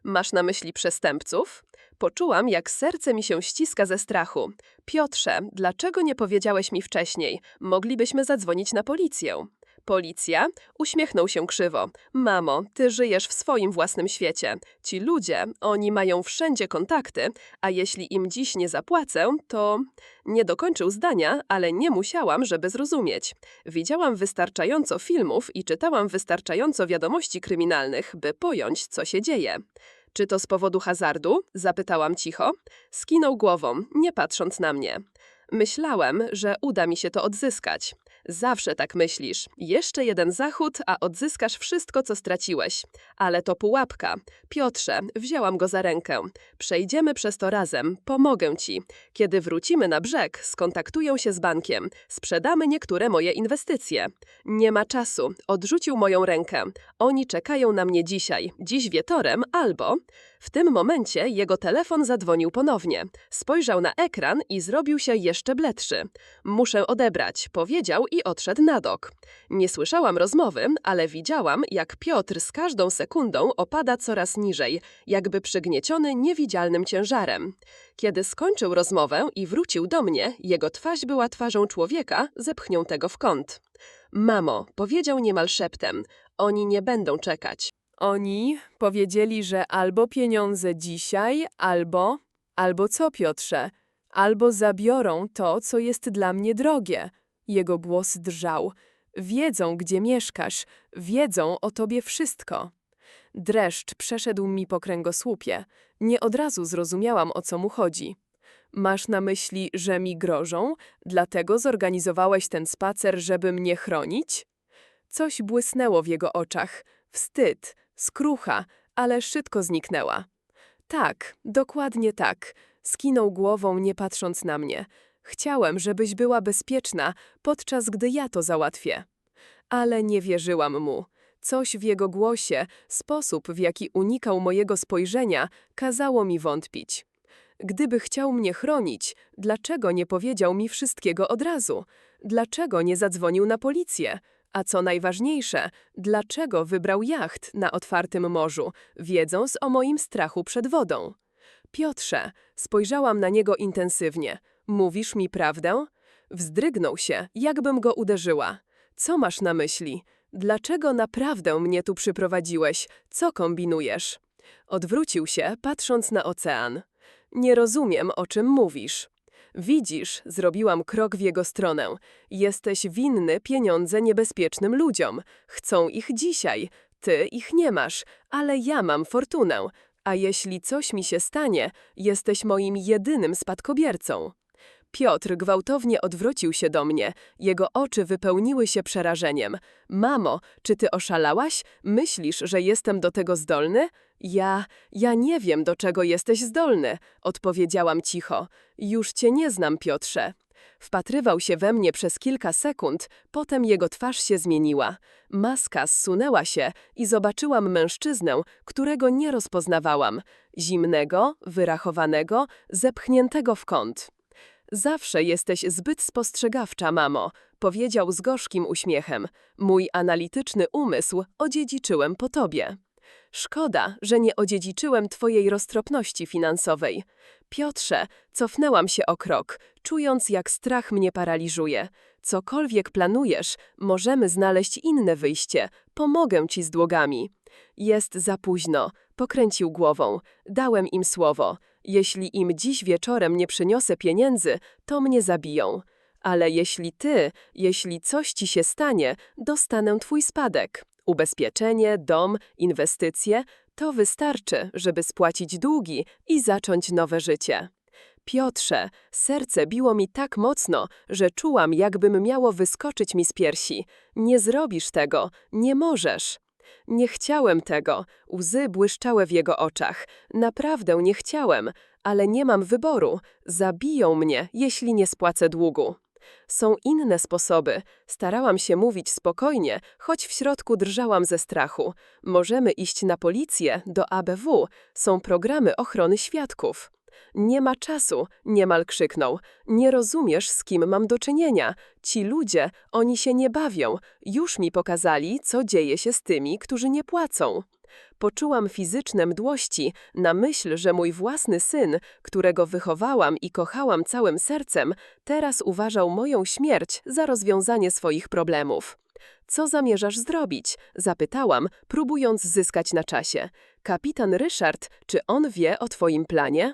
Masz na myśli przestępców? Poczułam, jak serce mi się ściska ze strachu. Piotrze, dlaczego nie powiedziałeś mi wcześniej? Moglibyśmy zadzwonić na policję. Policja? Uśmiechnął się krzywo. Mamo, ty żyjesz w swoim własnym świecie. Ci ludzie, oni mają wszędzie kontakty, a jeśli im dziś nie zapłacę, to... Nie dokończył zdania, ale nie musiałam, żeby zrozumieć. Widziałam wystarczająco filmów i czytałam wystarczająco wiadomości kryminalnych, by pojąć, co się dzieje. Czy to z powodu hazardu? Zapytałam cicho. Skinął głową, nie patrząc na mnie. Myślałem, że uda mi się to odzyskać. Zawsze tak myślisz. Jeszcze jeden zachód, a odzyskasz wszystko, co straciłeś. Ale to pułapka. Piotrze, wzięłam go za rękę. Przejdziemy przez to razem. Pomogę ci. Kiedy wrócimy na brzeg, skontaktuję się z bankiem. Sprzedamy niektóre moje inwestycje. Nie ma czasu. Odrzucił moją rękę. Oni czekają na mnie dzisiaj. Dziś wieczorem albo... W tym momencie jego telefon zadzwonił ponownie. Spojrzał na ekran i zrobił się jeszcze bledszy. Muszę odebrać, powiedział i odszedł na dok. Nie słyszałam rozmowy, ale widziałam, jak Piotr z każdą sekundą opada coraz niżej, jakby przygnieciony niewidzialnym ciężarem. Kiedy skończył rozmowę i wrócił do mnie, jego twarz była twarzą człowieka zepchniętego w kąt. Mamo, powiedział niemal szeptem, oni nie będą czekać. Oni powiedzieli, że albo pieniądze dzisiaj, albo co, Piotrze? Albo zabiorą to, co jest dla mnie drogie. Jego głos drżał. Wiedzą, gdzie mieszkasz. Wiedzą o tobie wszystko. Dreszcz przeszedł mi po kręgosłupie. Nie od razu zrozumiałam, o co mu chodzi. Masz na myśli, że mi grożą? Dlatego zorganizowałeś ten spacer, żeby mnie chronić? Coś błysnęło w jego oczach. Wstyd, skrucha, ale szybko zniknęła. Tak, dokładnie tak. Skinął głową, nie patrząc na mnie. Chciałem, żebyś była bezpieczna, podczas gdy ja to załatwię. Ale nie wierzyłam mu. Coś w jego głosie, sposób, w jaki unikał mojego spojrzenia, kazało mi wątpić. Gdyby chciał mnie chronić, dlaczego nie powiedział mi wszystkiego od razu? Dlaczego nie zadzwonił na policję? A co najważniejsze, dlaczego wybrał jacht na otwartym morzu, wiedząc o moim strachu przed wodą? Piotrze, spojrzałam na niego intensywnie. Mówisz mi prawdę? Wzdrygnął się, jakbym go uderzyła. Co masz na myśli? Dlaczego naprawdę mnie tu przyprowadziłeś? Co kombinujesz? Odwrócił się, patrząc na ocean. Nie rozumiem, o czym mówisz. Widzisz, zrobiłam krok w jego stronę. Jesteś winny pieniądze niebezpiecznym ludziom. Chcą ich dzisiaj. Ty ich nie masz, ale ja mam fortunę. A jeśli coś mi się stanie, jesteś moim jedynym spadkobiercą. Piotr gwałtownie odwrócił się do mnie. Jego oczy wypełniły się przerażeniem. Mamo, czy ty oszalałaś? Myślisz, że jestem do tego zdolny? Ja nie wiem, do czego jesteś zdolny, odpowiedziałam cicho. Już cię nie znam, Piotrze. Wpatrywał się we mnie przez kilka sekund, potem jego twarz się zmieniła. Maska zsunęła się i zobaczyłam mężczyznę, którego nie rozpoznawałam. Zimnego, wyrachowanego, zepchniętego w kąt. Zawsze jesteś zbyt spostrzegawcza, mamo, powiedział z gorzkim uśmiechem. Mój analityczny umysł odziedziczyłem po tobie. Szkoda, że nie odziedziczyłem twojej roztropności finansowej. Piotrze, cofnęłam się o krok, czując, jak strach mnie paraliżuje. Cokolwiek planujesz, możemy znaleźć inne wyjście. Pomogę ci z długami. Jest za późno. Pokręcił głową. Dałem im słowo. Jeśli im dziś wieczorem nie przyniosę pieniędzy, to mnie zabiją. Ale jeśli coś ci się stanie, dostanę twój spadek. Ubezpieczenie, dom, inwestycje, to wystarczy, żeby spłacić długi i zacząć nowe życie. Piotrze, serce biło mi tak mocno, że czułam, jakbym miało wyskoczyć mi z piersi. Nie zrobisz tego, nie możesz. Nie chciałem tego, łzy błyszczały w jego oczach. Naprawdę nie chciałem, ale nie mam wyboru. Zabiją mnie, jeśli nie spłacę długu. Są inne sposoby. Starałam się mówić spokojnie, choć w środku drżałam ze strachu. Możemy iść na policję, do ABW. Są programy ochrony świadków. Nie ma czasu, niemal krzyknął. Nie rozumiesz, z kim mam do czynienia. Ci ludzie, oni się nie bawią. Już mi pokazali, co dzieje się z tymi, którzy nie płacą. Poczułam fizyczne mdłości na myśl, że mój własny syn, którego wychowałam i kochałam całym sercem, teraz uważał moją śmierć za rozwiązanie swoich problemów. Co zamierzasz zrobić? Zapytałam, próbując zyskać na czasie. Kapitan Ryszard, czy on wie o twoim planie?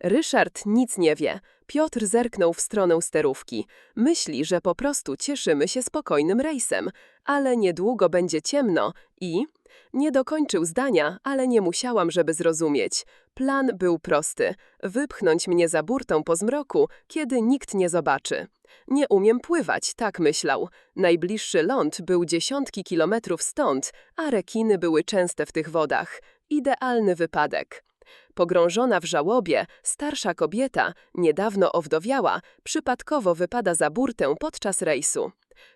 Ryszard nic nie wie. Piotr zerknął w stronę sterówki. Myśli, że po prostu cieszymy się spokojnym rejsem, ale niedługo będzie ciemno i... Nie dokończył zdania, ale nie musiałam, żeby zrozumieć. Plan był prosty. Wypchnąć mnie za burtą po zmroku, kiedy nikt nie zobaczy. Nie umiem pływać, tak myślał. Najbliższy ląd był dziesiątki kilometrów stąd, a rekiny były częste w tych wodach. Idealny wypadek. Pogrążona w żałobie, starsza kobieta, niedawno owdowiała, przypadkowo wypada za burtę podczas rejsu.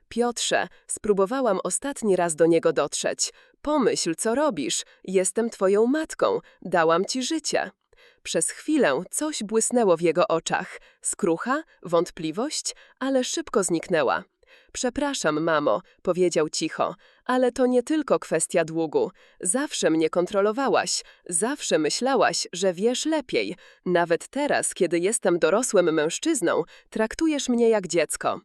Piotrze, spróbowałam ostatni raz do niego dotrzeć. Pomyśl, co robisz. Jestem twoją matką. Dałam ci życie. Przez chwilę coś błysnęło w jego oczach. Skrucha, wątpliwość, ale szybko zniknęła. Przepraszam, mamo, powiedział cicho, ale to nie tylko kwestia długu. Zawsze mnie kontrolowałaś, zawsze myślałaś, że wiesz lepiej. Nawet teraz, kiedy jestem dorosłym mężczyzną, traktujesz mnie jak dziecko.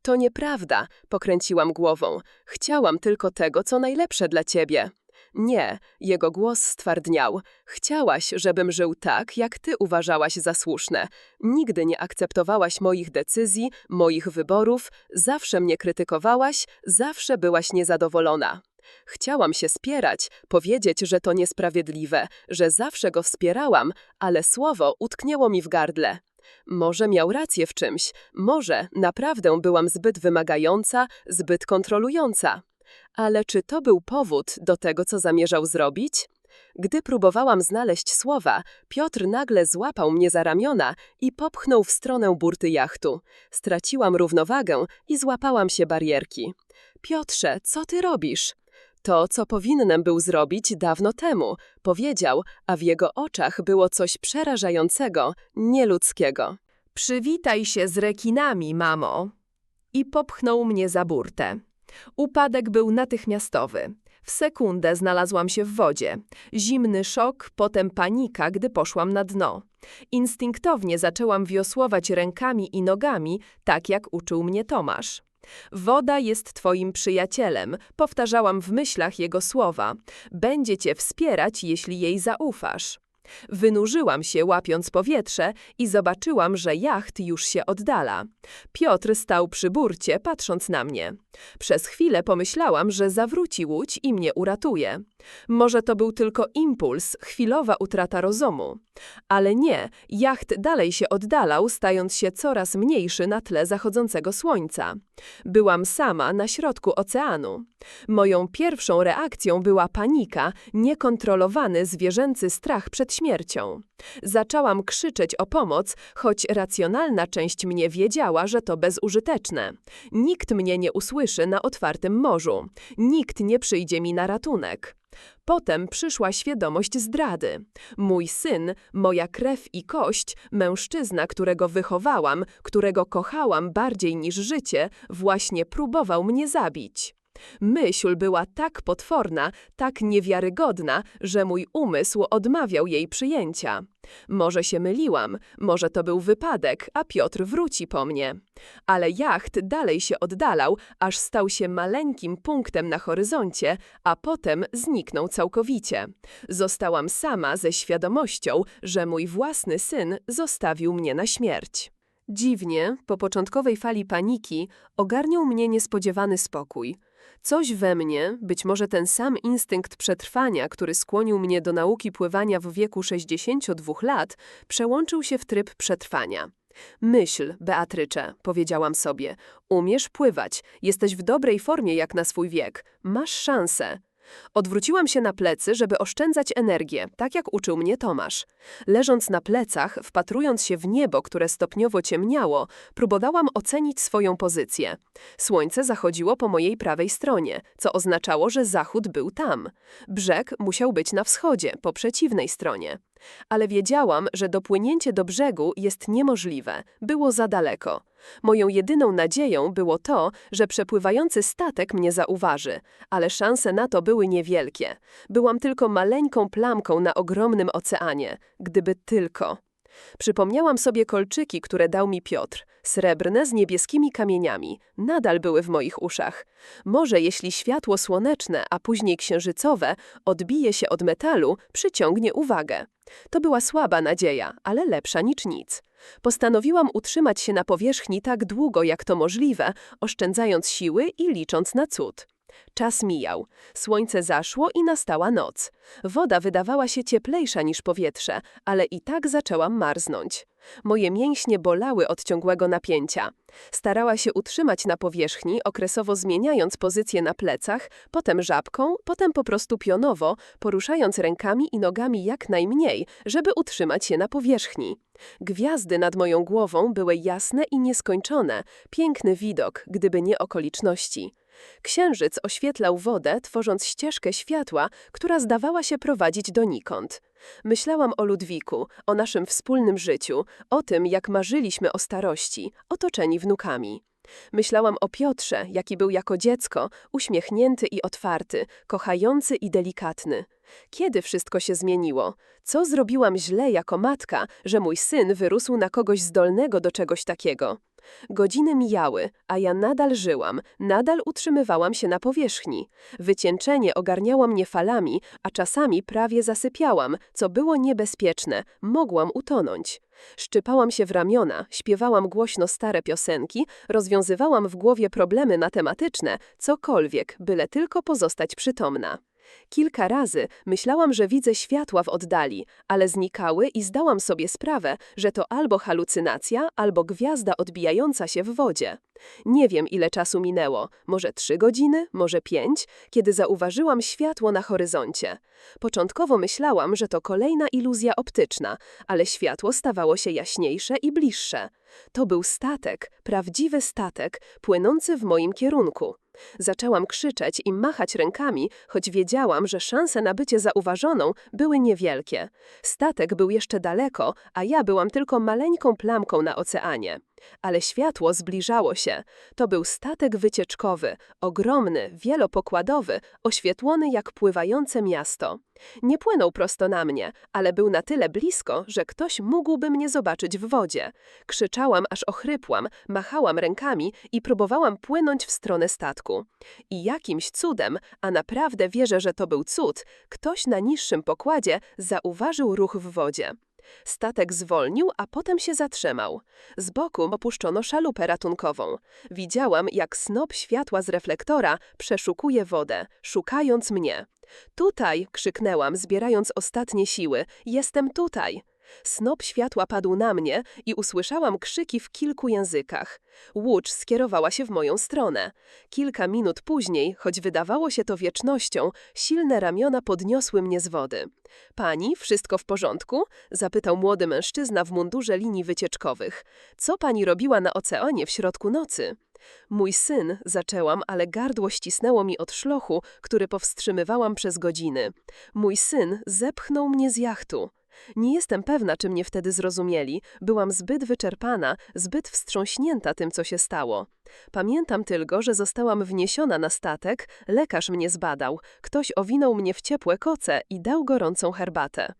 To nieprawda, pokręciłam głową. Chciałam tylko tego, co najlepsze dla ciebie. Nie, jego głos stwardniał. Chciałaś, żebym żył tak, jak ty uważałaś za słuszne. Nigdy nie akceptowałaś moich decyzji, moich wyborów, zawsze mnie krytykowałaś, zawsze byłaś niezadowolona. Chciałam się spierać, powiedzieć, że to niesprawiedliwe, że zawsze go wspierałam, ale słowo utknęło mi w gardle. Może miał rację w czymś, może naprawdę byłam zbyt wymagająca, zbyt kontrolująca. Ale czy to był powód do tego, co zamierzał zrobić? Gdy próbowałam znaleźć słowa, Piotr nagle złapał mnie za ramiona i popchnął w stronę burty jachtu. Straciłam równowagę i złapałam się barierki. Piotrze, co ty robisz? To, co powinienem był zrobić dawno temu, powiedział, a w jego oczach było coś przerażającego, nieludzkiego. Przywitaj się z rekinami, mamo. I popchnął mnie za burtę. Upadek był natychmiastowy. W sekundę znalazłam się w wodzie. Zimny szok, potem panika, gdy poszłam na dno. Instynktownie zaczęłam wiosłować rękami i nogami, tak jak uczył mnie Tomasz. Woda jest twoim przyjacielem, powtarzałam w myślach jego słowa. Będzie cię wspierać, jeśli jej zaufasz. Wynurzyłam się, łapiąc powietrze i zobaczyłam, że jacht już się oddala. Piotr stał przy burcie, patrząc na mnie. Przez chwilę pomyślałam, że zawróci łódź i mnie uratuje. Może to był tylko impuls, chwilowa utrata rozumu. Ale nie, jacht dalej się oddalał, stając się coraz mniejszy na tle zachodzącego słońca. Byłam sama na środku oceanu. Moją pierwszą reakcją była panika, niekontrolowany zwierzęcy strach przed śmiercią. Zaczęłam krzyczeć o pomoc, choć racjonalna część mnie wiedziała, że to bezużyteczne. Nikt mnie nie usłyszy na otwartym morzu. Nikt nie przyjdzie mi na ratunek. Potem przyszła świadomość zdrady. Mój syn, moja krew i kość, mężczyzna, którego wychowałam, którego kochałam bardziej niż życie, właśnie próbował mnie zabić. Myśl była tak potworna, tak niewiarygodna, że mój umysł odmawiał jej przyjęcia. Może się myliłam, może to był wypadek, a Piotr wróci po mnie. Ale jacht dalej się oddalał, aż stał się maleńkim punktem na horyzoncie, a potem zniknął całkowicie. Zostałam sama ze świadomością, że mój własny syn zostawił mnie na śmierć. Dziwnie, po początkowej fali paniki, ogarniał mnie niespodziewany spokój. Coś we mnie, być może ten sam instynkt przetrwania, który skłonił mnie do nauki pływania w wieku 62 lat, przełączył się w tryb przetrwania. Myśl, Beatrycze, powiedziałam sobie, umiesz pływać, jesteś w dobrej formie jak na swój wiek, masz szansę. Odwróciłam się na plecy, żeby oszczędzać energię, tak jak uczył mnie Tomasz. Leżąc na plecach, wpatrując się w niebo, które stopniowo ciemniało, próbowałam ocenić swoją pozycję. Słońce zachodziło po mojej prawej stronie, co oznaczało, że zachód był tam. Brzeg musiał być na wschodzie, po przeciwnej stronie. Ale wiedziałam, że dopłynięcie do brzegu jest niemożliwe, było za daleko. Moją jedyną nadzieją było to, że przepływający statek mnie zauważy, ale szanse na to były niewielkie. Byłam tylko maleńką plamką na ogromnym oceanie, gdyby tylko. Przypomniałam sobie kolczyki, które dał mi Piotr, srebrne z niebieskimi kamieniami, nadal były w moich uszach. Może jeśli światło słoneczne, a później księżycowe, odbije się od metalu, przyciągnie uwagę. To była słaba nadzieja, ale lepsza niż nic. Postanowiłam utrzymać się na powierzchni tak długo, jak to możliwe, oszczędzając siły i licząc na cud. Czas mijał. Słońce zaszło i nastała noc. Woda wydawała się cieplejsza niż powietrze, ale i tak zaczęłam marznąć. Moje mięśnie bolały od ciągłego napięcia. Starała się utrzymać na powierzchni, okresowo zmieniając pozycję na plecach, potem żabką, potem po prostu pionowo, poruszając rękami i nogami jak najmniej, żeby utrzymać się na powierzchni. Gwiazdy nad moją głową były jasne i nieskończone, piękny widok, gdyby nie okoliczności. Księżyc oświetlał wodę, tworząc ścieżkę światła, która zdawała się prowadzić donikąd. Myślałam o Ludwiku, o naszym wspólnym życiu, o tym, jak marzyliśmy o starości, otoczeni wnukami. Myślałam o Piotrze, jaki był jako dziecko, uśmiechnięty i otwarty, kochający i delikatny. Kiedy wszystko się zmieniło? Co zrobiłam źle jako matka, że mój syn wyrósł na kogoś zdolnego do czegoś takiego? Godziny mijały, a ja nadal żyłam, nadal utrzymywałam się na powierzchni. Wycieńczenie ogarniało mnie falami, a czasami prawie zasypiałam, co było niebezpieczne, mogłam utonąć. Szczypałam się w ramiona, śpiewałam głośno stare piosenki, rozwiązywałam w głowie problemy matematyczne, cokolwiek, byle tylko pozostać przytomna. Kilka razy myślałam, że widzę światła w oddali, ale znikały i zdałam sobie sprawę, że to albo halucynacja, albo gwiazda odbijająca się w wodzie. Nie wiem, ile czasu minęło, może 3 godziny, może 5, kiedy zauważyłam światło na horyzoncie. Początkowo myślałam, że to kolejna iluzja optyczna, ale światło stawało się jaśniejsze i bliższe. To był statek, prawdziwy statek, płynący w moim kierunku. Zaczęłam krzyczeć i machać rękami, choć wiedziałam, że szanse na bycie zauważoną były niewielkie. Statek był jeszcze daleko, a ja byłam tylko maleńką plamką na oceanie. Ale światło zbliżało się. To był statek wycieczkowy, ogromny, wielopokładowy, oświetlony jak pływające miasto. Nie płynął prosto na mnie, ale był na tyle blisko, że ktoś mógłby mnie zobaczyć w wodzie. Krzyczałam, aż ochrypłam, machałam rękami i próbowałam płynąć w stronę statku. I jakimś cudem, a naprawdę wierzę, że to był cud, ktoś na niższym pokładzie zauważył ruch w wodzie. Statek zwolnił, a potem się zatrzymał. Z boku opuszczono szalupę ratunkową. Widziałam, jak snop światła z reflektora przeszukuje wodę, szukając mnie. Tutaj! Krzyknęłam, zbierając ostatnie siły. Jestem tutaj! Snop światła padł na mnie i usłyszałam krzyki w kilku językach. Łódź skierowała się w moją stronę. Kilka minut później, choć wydawało się to wiecznością, silne ramiona podniosły mnie z wody. Pani, wszystko w porządku? Zapytał młody mężczyzna w mundurze linii wycieczkowych. Co pani robiła na oceanie w środku nocy? Mój syn, zaczęłam, ale gardło ścisnęło mi od szlochu, który powstrzymywałam przez godziny. Mój syn zepchnął mnie z jachtu. Nie jestem pewna, czy mnie wtedy zrozumieli. Byłam zbyt wyczerpana, zbyt wstrząśnięta tym, co się stało. Pamiętam tylko, że zostałam wniesiona na statek, lekarz mnie zbadał, ktoś owinął mnie w ciepłe koce i dał gorącą herbatę.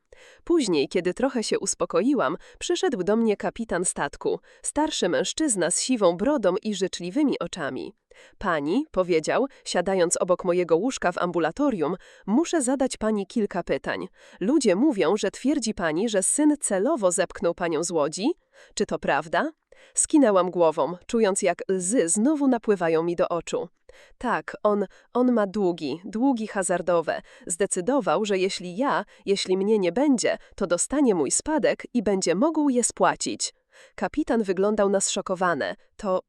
Później, kiedy trochę się uspokoiłam, przyszedł do mnie kapitan statku, starszy mężczyzna z siwą brodą i życzliwymi oczami. Pani, powiedział, siadając obok mojego łóżka w ambulatorium, muszę zadać pani kilka pytań. Ludzie mówią, że twierdzi pani, że syn celowo zepchnął panią z łodzi. Czy to prawda? Skinęłam głową, czując jak łzy znowu napływają mi do oczu. Tak, on ma długi hazardowe. Zdecydował, że jeśli mnie nie będzie, to dostanie mój spadek i będzie mógł je spłacić. Kapitan wyglądał na zszokowane.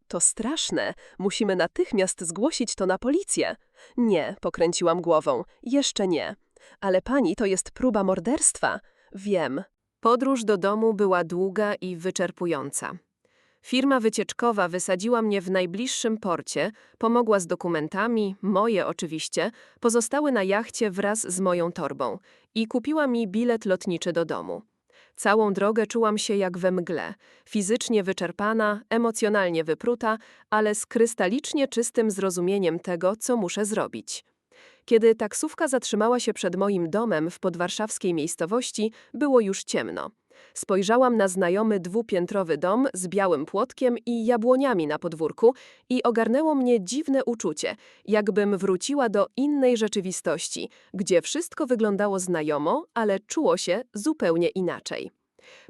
To straszne. Musimy natychmiast zgłosić to na policję. Nie, pokręciłam głową. Jeszcze nie. Ale pani, to jest próba morderstwa. Wiem. Podróż do domu była długa i wyczerpująca. Firma wycieczkowa wysadziła mnie w najbliższym porcie, pomogła z dokumentami, moje oczywiście, pozostały na jachcie wraz z moją torbą i kupiła mi bilet lotniczy do domu. Całą drogę czułam się jak we mgle, fizycznie wyczerpana, emocjonalnie wypruta, ale z krystalicznie czystym zrozumieniem tego, co muszę zrobić. Kiedy taksówka zatrzymała się przed moim domem w podwarszawskiej miejscowości, było już ciemno. Spojrzałam na znajomy dwupiętrowy dom z białym płotkiem i jabłoniami na podwórku i ogarnęło mnie dziwne uczucie, jakbym wróciła do innej rzeczywistości, gdzie wszystko wyglądało znajomo, ale czuło się zupełnie inaczej.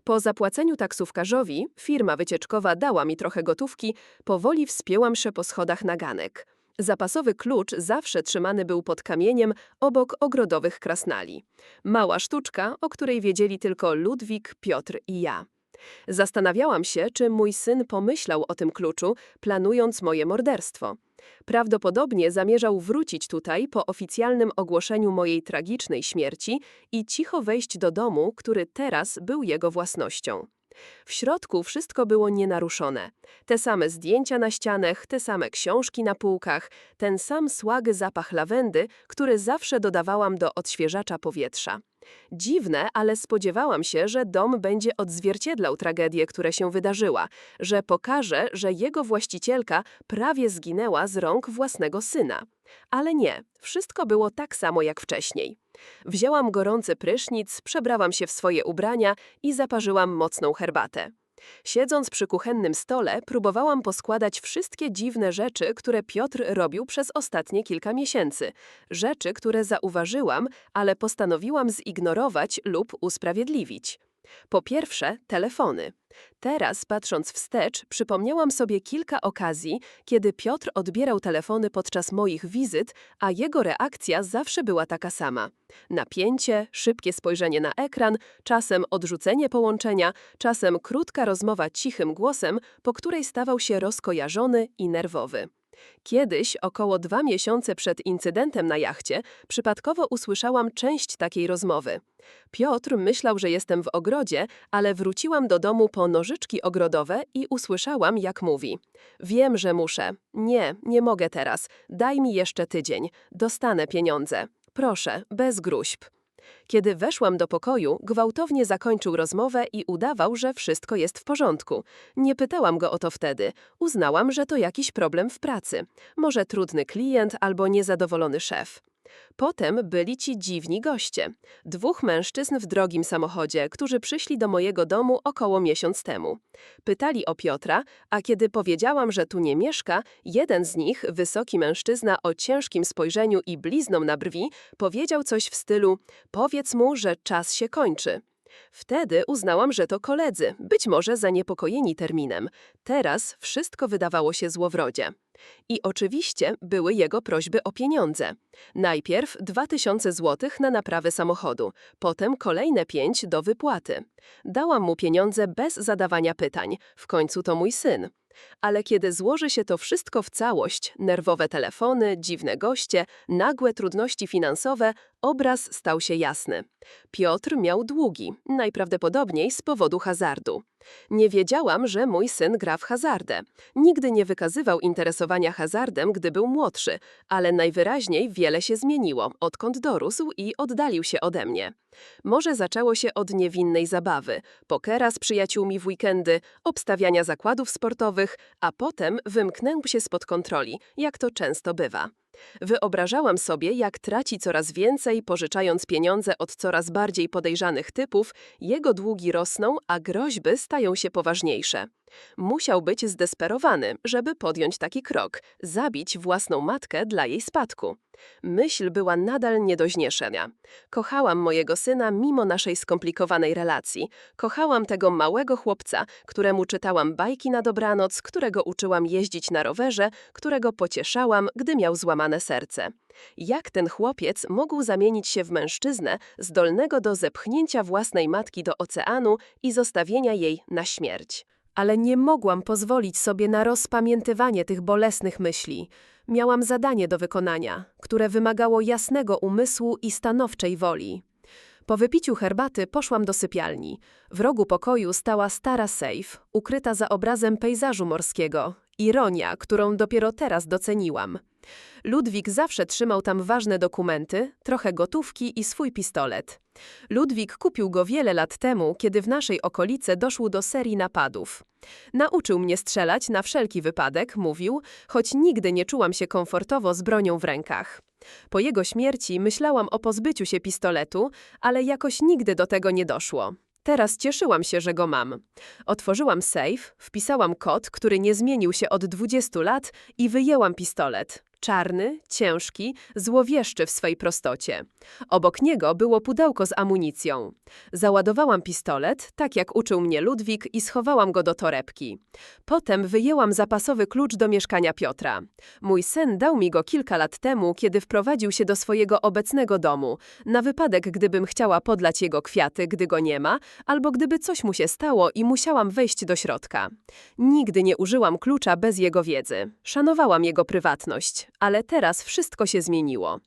Po zapłaceniu taksówkarzowi, firma wycieczkowa dała mi trochę gotówki, powoli wspięłam się po schodach na ganek. Zapasowy klucz zawsze trzymany był pod kamieniem obok ogrodowych krasnali. Mała sztuczka, o której wiedzieli tylko Ludwik, Piotr i ja. Zastanawiałam się, czy mój syn pomyślał o tym kluczu, planując moje morderstwo. Prawdopodobnie zamierzał wrócić tutaj po oficjalnym ogłoszeniu mojej tragicznej śmierci i cicho wejść do domu, który teraz był jego własnością. W środku wszystko było nienaruszone. Te same zdjęcia na ścianach, te same książki na półkach, ten sam słagy zapach lawendy, który zawsze dodawałam do odświeżacza powietrza. Dziwne, ale spodziewałam się, że dom będzie odzwierciedlał tragedię, która się wydarzyła, że pokaże, że jego właścicielka prawie zginęła z rąk własnego syna. Ale nie, wszystko było tak samo jak wcześniej. Wzięłam gorący prysznic, przebrałam się w swoje ubrania i zaparzyłam mocną herbatę. Siedząc przy kuchennym stole, próbowałam poskładać wszystkie dziwne rzeczy, które Piotr robił przez ostatnie kilka miesięcy. Rzeczy, które zauważyłam, ale postanowiłam zignorować lub usprawiedliwić. Po pierwsze, telefony. Teraz, patrząc wstecz, przypomniałam sobie kilka okazji, kiedy Piotr odbierał telefony podczas moich wizyt, a jego reakcja zawsze była taka sama. Napięcie, szybkie spojrzenie na ekran, czasem odrzucenie połączenia, czasem krótka rozmowa cichym głosem, po której stawał się rozkojarzony i nerwowy. Kiedyś, około 2 miesiące przed incydentem na jachcie, przypadkowo usłyszałam część takiej rozmowy. Piotr myślał, że jestem w ogrodzie, ale wróciłam do domu po nożyczki ogrodowe i usłyszałam, jak mówi. Wiem, że muszę. Nie mogę teraz. Daj mi jeszcze tydzień. Dostanę pieniądze. Proszę, bez gróźb. Kiedy weszłam do pokoju, gwałtownie zakończył rozmowę i udawał, że wszystko jest w porządku. Nie pytałam go o to wtedy. Uznałam, że to jakiś problem w pracy. Może trudny klient albo niezadowolony szef. Potem byli ci dziwni goście. 2 mężczyzn w drogim samochodzie, którzy przyszli do mojego domu około miesiąc temu. Pytali o Piotra, a kiedy powiedziałam, że tu nie mieszka, jeden z nich, wysoki mężczyzna o ciężkim spojrzeniu i blizną na brwi, powiedział coś w stylu: powiedz mu, że czas się kończy. Wtedy uznałam, że to koledzy, być może zaniepokojeni terminem. Teraz wszystko wydawało się złowrodzie. I oczywiście były jego prośby o pieniądze. Najpierw 2000 złotych na naprawę samochodu, potem kolejne 5 do wypłaty. Dałam mu pieniądze bez zadawania pytań, w końcu to mój syn. Ale kiedy złoży się to wszystko w całość, nerwowe telefony, dziwne goście, nagłe trudności finansowe, obraz stał się jasny. Piotr miał długi, najprawdopodobniej z powodu hazardu. Nie wiedziałam, że mój syn gra w hazardę. Nigdy nie wykazywał interesowania hazardem, gdy był młodszy, ale najwyraźniej wiele się zmieniło, odkąd dorósł i oddalił się ode mnie. Może zaczęło się od niewinnej zabawy, pokera z przyjaciółmi w weekendy, obstawiania zakładów sportowych, a potem wymknął się spod kontroli, jak to często bywa. Wyobrażałam sobie, jak traci coraz więcej, pożyczając pieniądze od coraz bardziej podejrzanych typów, jego długi rosną, a groźby stają się poważniejsze. Musiał być zdesperowany, żeby podjąć taki krok, zabić własną matkę dla jej spadku. Myśl była nadal nie do zniesienia. Kochałam mojego syna mimo naszej skomplikowanej relacji. Kochałam tego małego chłopca, któremu czytałam bajki na dobranoc, którego uczyłam jeździć na rowerze, którego pocieszałam, gdy miał złamane serce. Jak ten chłopiec mógł zamienić się w mężczyznę zdolnego do zepchnięcia własnej matki do oceanu i zostawienia jej na śmierć? Ale nie mogłam pozwolić sobie na rozpamiętywanie tych bolesnych myśli. Miałam zadanie do wykonania, które wymagało jasnego umysłu i stanowczej woli. Po wypiciu herbaty poszłam do sypialni. W rogu pokoju stała stara sejf, ukryta za obrazem pejzażu morskiego. Ironia, którą dopiero teraz doceniłam. Ludwik zawsze trzymał tam ważne dokumenty, trochę gotówki i swój pistolet. Ludwik kupił go wiele lat temu, kiedy w naszej okolicy doszło do serii napadów. Nauczył mnie strzelać na wszelki wypadek, mówił, choć nigdy nie czułam się komfortowo z bronią w rękach. Po jego śmierci myślałam o pozbyciu się pistoletu, ale jakoś nigdy do tego nie doszło. Teraz cieszyłam się, że go mam. Otworzyłam sejf, wpisałam kod, który nie zmienił się od 20 lat i wyjęłam pistolet. Czarny, ciężki, złowieszczy w swej prostocie. Obok niego było pudełko z amunicją. Załadowałam pistolet, tak jak uczył mnie Ludwik, i schowałam go do torebki. Potem wyjęłam zapasowy klucz do mieszkania Piotra. Mój syn dał mi go kilka lat temu, kiedy wprowadził się do swojego obecnego domu, na wypadek, gdybym chciała podlać jego kwiaty, gdy go nie ma, albo gdyby coś mu się stało i musiałam wejść do środka. Nigdy nie użyłam klucza bez jego wiedzy. Szanowałam jego prywatność. Ale teraz wszystko się zmieniło.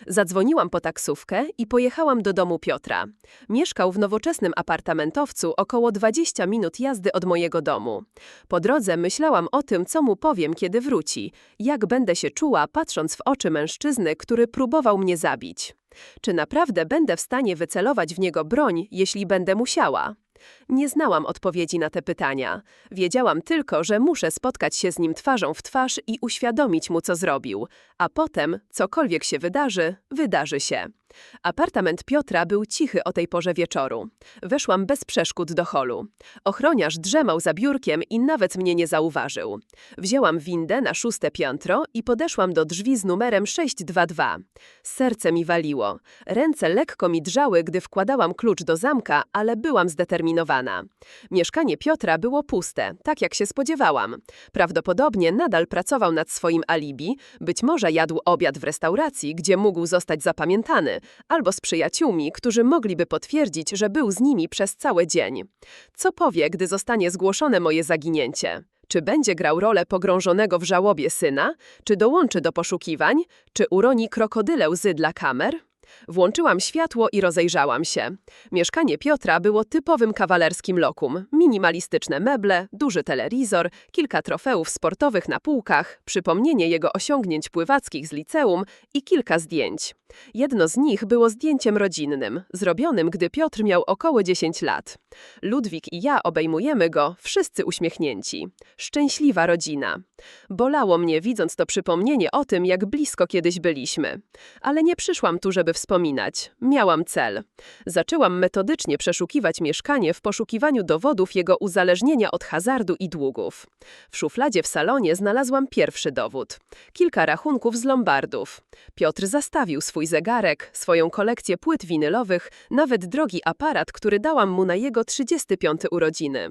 Zadzwoniłam po taksówkę i pojechałam do domu Piotra. Mieszkał w nowoczesnym apartamentowcu około 20 minut jazdy od mojego domu. Po drodze myślałam o tym, co mu powiem, kiedy wróci. Jak będę się czuła, patrząc w oczy mężczyzny, który próbował mnie zabić. Czy naprawdę będę w stanie wycelować w niego broń, jeśli będę musiała? Nie znałam odpowiedzi na te pytania. Wiedziałam tylko, że muszę spotkać się z nim twarzą w twarz i uświadomić mu, co zrobił. A potem, cokolwiek się wydarzy, wydarzy się. Apartament Piotra był cichy o tej porze wieczoru. Weszłam bez przeszkód do holu. Ochroniarz drzemał za biurkiem i nawet mnie nie zauważył. Wzięłam windę na 6. piętro i podeszłam do drzwi z numerem 622. Serce mi waliło. Ręce lekko mi drżały, gdy wkładałam klucz do zamka, ale byłam zdeterminowana. Mieszkanie Piotra było puste, tak jak się spodziewałam. Prawdopodobnie nadal pracował nad swoim alibi, być może jadł obiad w restauracji, gdzie mógł zostać zapamiętany, albo z przyjaciółmi, którzy mogliby potwierdzić, że był z nimi przez cały dzień. Co powie, gdy zostanie zgłoszone moje zaginięcie? Czy będzie grał rolę pogrążonego w żałobie syna? Czy dołączy do poszukiwań? Czy uroni krokodyle łzy dla kamer? Włączyłam światło i rozejrzałam się. Mieszkanie Piotra było typowym kawalerskim lokum. Minimalistyczne meble, duży telewizor, kilka trofeów sportowych na półkach, przypomnienie jego osiągnięć pływackich z liceum i kilka zdjęć. Jedno z nich było zdjęciem rodzinnym, zrobionym, gdy Piotr miał około 10 lat. Ludwik i ja obejmujemy go, wszyscy uśmiechnięci. Szczęśliwa rodzina. Bolało mnie, widząc to przypomnienie o tym, jak blisko kiedyś byliśmy. Ale nie przyszłam tu, żeby wspominać. Miałam cel. Zaczęłam metodycznie przeszukiwać mieszkanie w poszukiwaniu dowodów jego uzależnienia od hazardu i długów. W szufladzie w salonie znalazłam pierwszy dowód. Kilka rachunków z lombardów. Piotr zastawił swój zegarek, swoją kolekcję płyt winylowych, nawet drogi aparat, który dałam mu na jego 35. urodziny.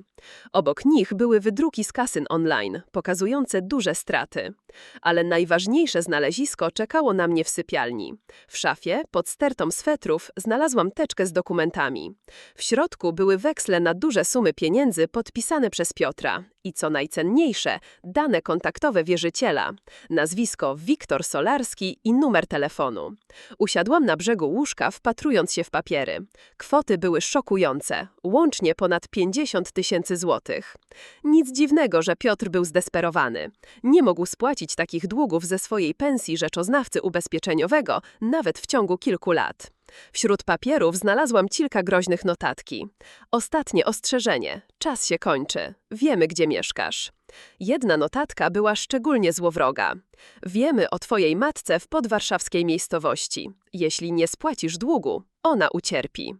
Obok nich były wydruki z kasyn online, pokazujące duże straty. Ale najważniejsze znalezisko czekało na mnie w sypialni. W szafie, pod stertą swetrów, znalazłam teczkę z dokumentami. W środku były weksle na duże sumy pieniędzy podpisane przez Piotra. I co najcenniejsze, dane kontaktowe wierzyciela. Nazwisko Wiktor Solarski i numer telefonu. Usiadłam na brzegu łóżka, wpatrując się w papiery. Kwoty były szokujące, łącznie ponad 50 000 złotych. Nic dziwnego, że Piotr był zdesperowany. Nie mógł spłacić takich długów ze swojej pensji rzeczoznawcy ubezpieczeniowego nawet w ciągu kilku lat. Wśród papierów znalazłam kilka groźnych notatki. Ostatnie ostrzeżenie. Czas się kończy. Wiemy, gdzie mieszkasz. Jedna notatka była szczególnie złowroga. Wiemy o twojej matce w podwarszawskiej miejscowości. Jeśli nie spłacisz długu, ona ucierpi.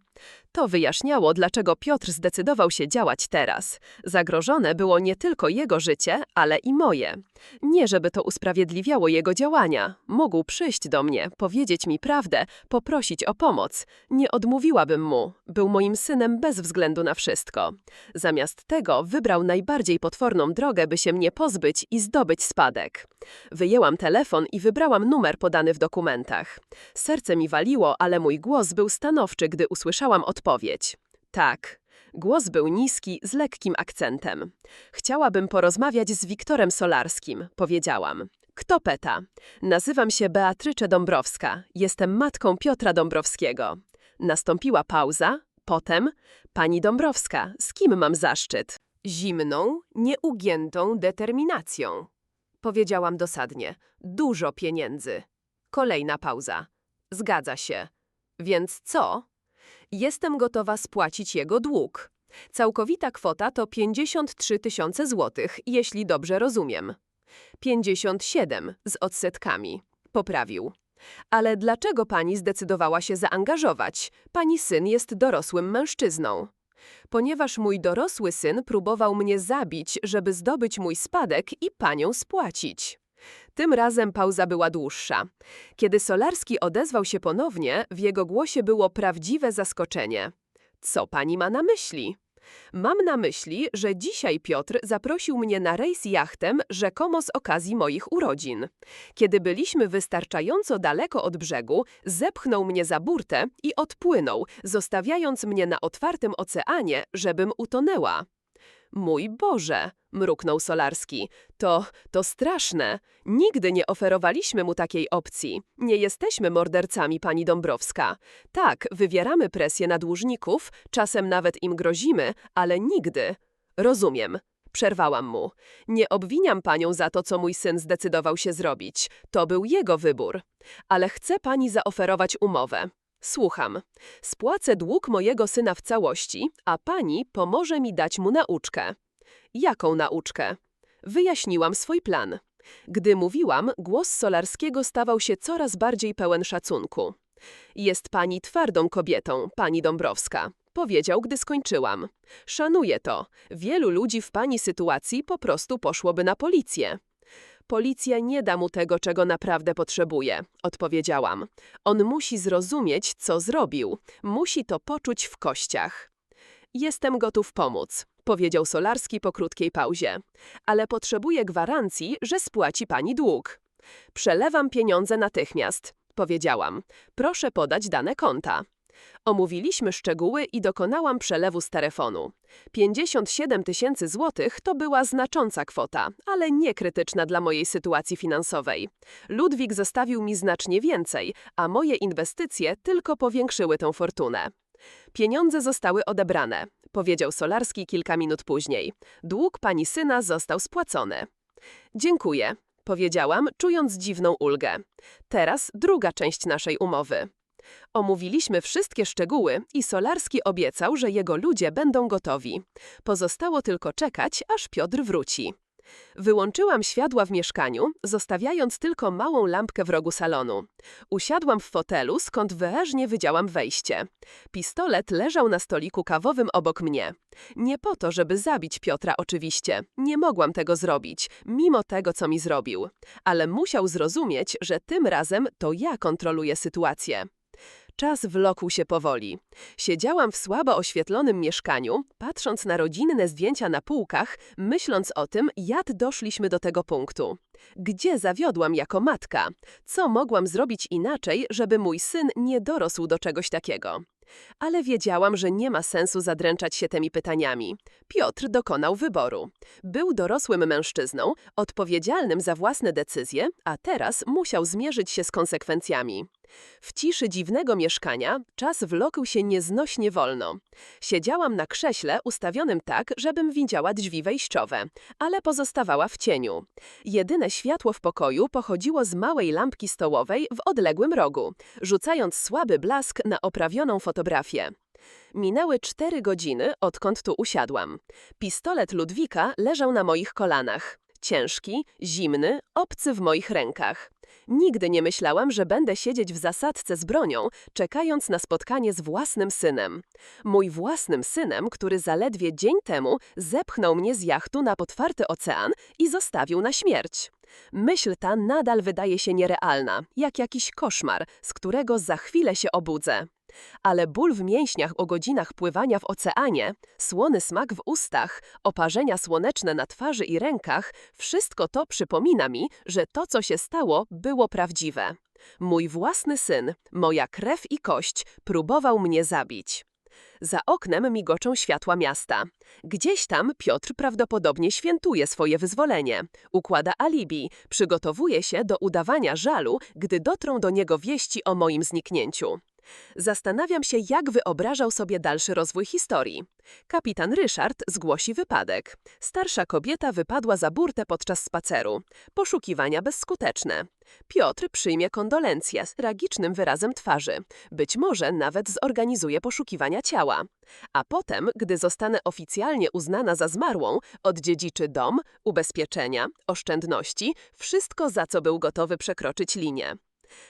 To wyjaśniało, dlaczego Piotr zdecydował się działać teraz. Zagrożone było nie tylko jego życie, ale i moje. Nie żeby to usprawiedliwiało jego działania. Mógł przyjść do mnie, powiedzieć mi prawdę, poprosić o pomoc. Nie odmówiłabym mu. Był moim synem bez względu na wszystko. Zamiast tego wybrał najbardziej potworną drogę, by się mnie pozbyć i zdobyć spadek. Wyjęłam telefon i wybrałam numer podany w dokumentach. Serce mi waliło, ale mój głos był stanowczy, gdy usłyszałam odpowiedź. Tak. Głos był niski, z lekkim akcentem. Chciałabym porozmawiać z Wiktorem Solarskim, powiedziałam. Kto pyta? Nazywam się Beatrycze Dąbrowska. Jestem matką Piotra Dąbrowskiego. Nastąpiła pauza. Potem, pani Dąbrowska, z kim mam zaszczyt? Zimną, nieugiętą determinacją. Powiedziałam dosadnie. Dużo pieniędzy. Kolejna pauza. Zgadza się. Więc co? Jestem gotowa spłacić jego dług. Całkowita kwota to 53 000 złotych, jeśli dobrze rozumiem. 57 z odsetkami. Poprawił. Ale dlaczego pani zdecydowała się zaangażować? Pani syn jest dorosłym mężczyzną. Ponieważ mój dorosły syn próbował mnie zabić, żeby zdobyć mój spadek i panią spłacić. Tym razem pauza była dłuższa. Kiedy Solarski odezwał się ponownie, w jego głosie było prawdziwe zaskoczenie. Co pani ma na myśli? Mam na myśli, że dzisiaj Piotr zaprosił mnie na rejs jachtem rzekomo z okazji moich urodzin. Kiedy byliśmy wystarczająco daleko od brzegu, zepchnął mnie za burtę i odpłynął, zostawiając mnie na otwartym oceanie, żebym utonęła. Mój Boże, mruknął Solarski, to straszne. Nigdy nie oferowaliśmy mu takiej opcji. Nie jesteśmy mordercami, pani Dąbrowska. Tak, wywieramy presję na dłużników, czasem nawet im grozimy, ale nigdy. Rozumiem. Przerwałam mu. Nie obwiniam panią za to, co mój syn zdecydował się zrobić. To był jego wybór. Ale chce pani zaoferować umowę. Słucham. Spłacę dług mojego syna w całości, a pani pomoże mi dać mu nauczkę. Jaką nauczkę? Wyjaśniłam swój plan. Gdy mówiłam, głos Solarskiego stawał się coraz bardziej pełen szacunku. Jest pani twardą kobietą, pani Dąbrowska, powiedział, gdy skończyłam. Szanuję to. Wielu ludzi w pani sytuacji po prostu poszłoby na policję. Policja nie da mu tego, czego naprawdę potrzebuje, odpowiedziałam. On musi zrozumieć, co zrobił. Musi to poczuć w kościach. Jestem gotów pomóc, powiedział Solarski po krótkiej pauzie. Ale potrzebuję gwarancji, że spłaci pani dług. Przelewam pieniądze natychmiast, powiedziałam. Proszę podać dane konta. Omówiliśmy szczegóły i dokonałam przelewu z telefonu. 57 000 złotych to była znacząca kwota, ale nie krytyczna dla mojej sytuacji finansowej. Ludwik zostawił mi znacznie więcej, a moje inwestycje tylko powiększyły tę fortunę. Pieniądze zostały odebrane, powiedział Solarski kilka minut później. Dług pani syna został spłacony. Dziękuję, powiedziałam, czując dziwną ulgę. Teraz druga część naszej umowy. Omówiliśmy wszystkie szczegóły i Solarski obiecał, że jego ludzie będą gotowi. Pozostało tylko czekać, aż Piotr wróci. Wyłączyłam światła w mieszkaniu, zostawiając tylko małą lampkę w rogu salonu. Usiadłam w fotelu, skąd wyraźnie widziałam wejście. Pistolet leżał na stoliku kawowym obok mnie. Nie po to, żeby zabić Piotra oczywiście. Nie mogłam tego zrobić, mimo tego, co mi zrobił. Ale musiał zrozumieć, że tym razem to ja kontroluję sytuację. Czas wlokł się powoli. Siedziałam w słabo oświetlonym mieszkaniu, patrząc na rodzinne zdjęcia na półkach, myśląc o tym, jak doszliśmy do tego punktu. Gdzie zawiodłam jako matka? Co mogłam zrobić inaczej, żeby mój syn nie dorósł do czegoś takiego? Ale wiedziałam, że nie ma sensu zadręczać się tymi pytaniami. Piotr dokonał wyboru. Był dorosłym mężczyzną, odpowiedzialnym za własne decyzje, a teraz musiał zmierzyć się z konsekwencjami. W ciszy dziwnego mieszkania czas wlokł się nieznośnie wolno. Siedziałam na krześle ustawionym tak, żebym widziała drzwi wejściowe, ale pozostawała w cieniu. Jedyne światło w pokoju pochodziło z małej lampki stołowej w odległym rogu, rzucając słaby blask na oprawioną fotografię. Minęły 4 godziny, odkąd tu usiadłam. Pistolet Ludwika leżał na moich kolanach. ciężki, zimny, obcy w moich rękach. Nigdy nie myślałam, że będę siedzieć w zasadce z bronią, czekając na spotkanie z własnym synem. Mój własnym synem, który zaledwie dzień temu zepchnął mnie z jachtu na otwarty ocean i zostawił na śmierć. Myśl ta nadal wydaje się nierealna, jak jakiś koszmar, z którego za chwilę się obudzę. Ale ból w mięśniach o godzinach pływania w oceanie, słony smak w ustach, oparzenia słoneczne na twarzy i rękach, wszystko to przypomina mi, że to, co się stało, było prawdziwe. Mój własny syn, moja krew i kość, próbował mnie zabić. Za oknem migoczą światła miasta. Gdzieś tam Piotr prawdopodobnie świętuje swoje wyzwolenie. Układa alibi, przygotowuje się do udawania żalu, gdy dotrą do niego wieści o moim zniknięciu. Zastanawiam się, jak wyobrażał sobie dalszy rozwój historii. Kapitan Ryszard zgłosi wypadek. Starsza kobieta wypadła za burtę podczas spaceru. Poszukiwania bezskuteczne. Piotr przyjmie kondolencje z tragicznym wyrazem twarzy. Być może nawet zorganizuje poszukiwania ciała. A potem, gdy zostanę oficjalnie uznana za zmarłą, oddziedziczy dom, ubezpieczenia, oszczędności, wszystko, za co był gotowy przekroczyć linię.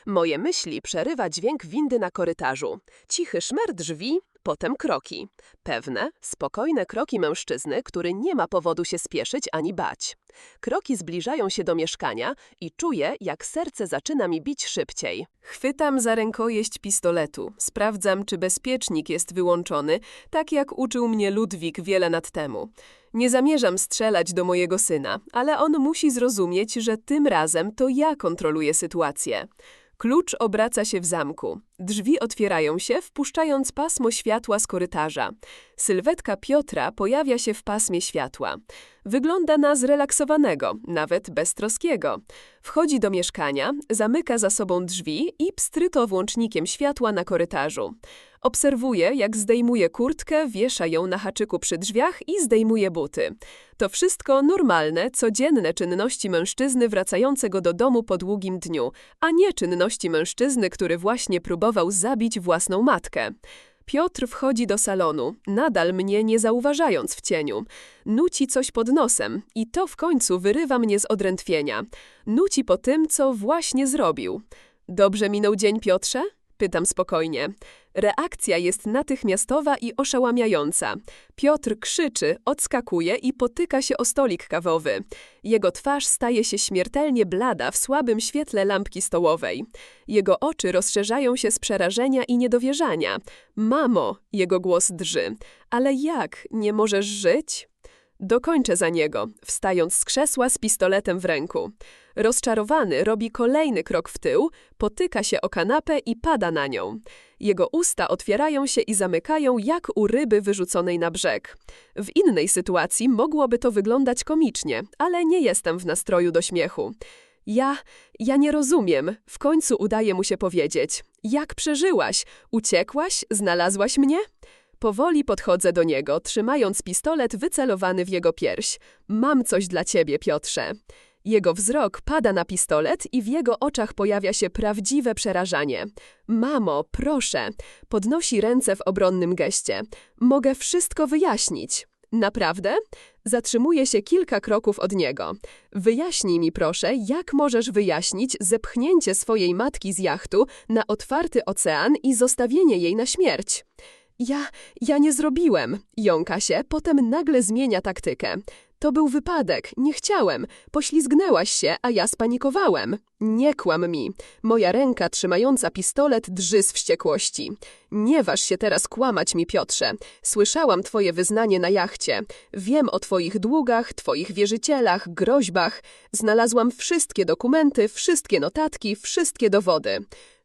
Moje myśli przerywa dźwięk windy na korytarzu. Cichy szmer drzwi, potem kroki. Pewne, spokojne kroki mężczyzny, który nie ma powodu się spieszyć ani bać. Kroki zbliżają się do mieszkania i czuję, jak serce zaczyna mi bić szybciej. Chwytam za rękojeść pistoletu. Sprawdzam, czy bezpiecznik jest wyłączony, tak jak uczył mnie Ludwik wiele lat temu. Nie zamierzam strzelać do mojego syna, ale on musi zrozumieć, że tym razem to ja kontroluję sytuację. Klucz obraca się w zamku. Drzwi otwierają się, wpuszczając pasmo światła z korytarza. Sylwetka Piotra pojawia się w pasmie światła. Wygląda na zrelaksowanego, nawet beztroskiego. Wchodzi do mieszkania, zamyka za sobą drzwi i pstryto włącznikiem światła na korytarzu. Obserwuje, jak zdejmuje kurtkę, wiesza ją na haczyku przy drzwiach i zdejmuje buty. To wszystko normalne, codzienne czynności mężczyzny wracającego do domu po długim dniu, a nie czynności mężczyzny, który właśnie próbował zabić własną matkę. Piotr wchodzi do salonu, nadal mnie nie zauważając w cieniu. Nuci coś pod nosem i to w końcu wyrywa mnie z odrętwienia. Nuci po tym, co właśnie zrobił. Dobrze minął dzień, Piotrze? Pytam spokojnie. Reakcja jest natychmiastowa i oszałamiająca. Piotr krzyczy, odskakuje i potyka się o stolik kawowy. Jego twarz staje się śmiertelnie blada w słabym świetle lampki stołowej. Jego oczy rozszerzają się z przerażenia i niedowierzania. Mamo, jego głos drży. Ale jak? Nie możesz żyć? Dokończę za niego, wstając z krzesła z pistoletem w ręku. Rozczarowany robi kolejny krok w tył, potyka się o kanapę i pada na nią. Jego usta otwierają się i zamykają jak u ryby wyrzuconej na brzeg. W innej sytuacji mogłoby to wyglądać komicznie, ale nie jestem w nastroju do śmiechu. Ja nie rozumiem. W końcu udaje mu się powiedzieć. Jak przeżyłaś? Uciekłaś? Znalazłaś mnie? Powoli podchodzę do niego, trzymając pistolet wycelowany w jego pierś. Mam coś dla ciebie, Piotrze. Jego wzrok pada na pistolet i w jego oczach pojawia się prawdziwe przerażanie. Mamo, proszę. Podnosi ręce w obronnym geście. Mogę wszystko wyjaśnić. Naprawdę? Zatrzymuje się kilka kroków od niego. Wyjaśnij mi proszę, jak możesz wyjaśnić zepchnięcie swojej matki z jachtu na otwarty ocean i zostawienie jej na śmierć. Ja nie zrobiłem. Jąka się, potem nagle zmienia taktykę. To był wypadek, nie chciałem. Poślizgnęłaś się, a ja spanikowałem. Nie kłam mi. Moja ręka trzymająca pistolet drży z wściekłości. Nie waż się teraz kłamać mi, Piotrze. Słyszałam twoje wyznanie na jachcie. Wiem o twoich długach, twoich wierzycielach, groźbach. Znalazłam wszystkie dokumenty, wszystkie notatki, wszystkie dowody.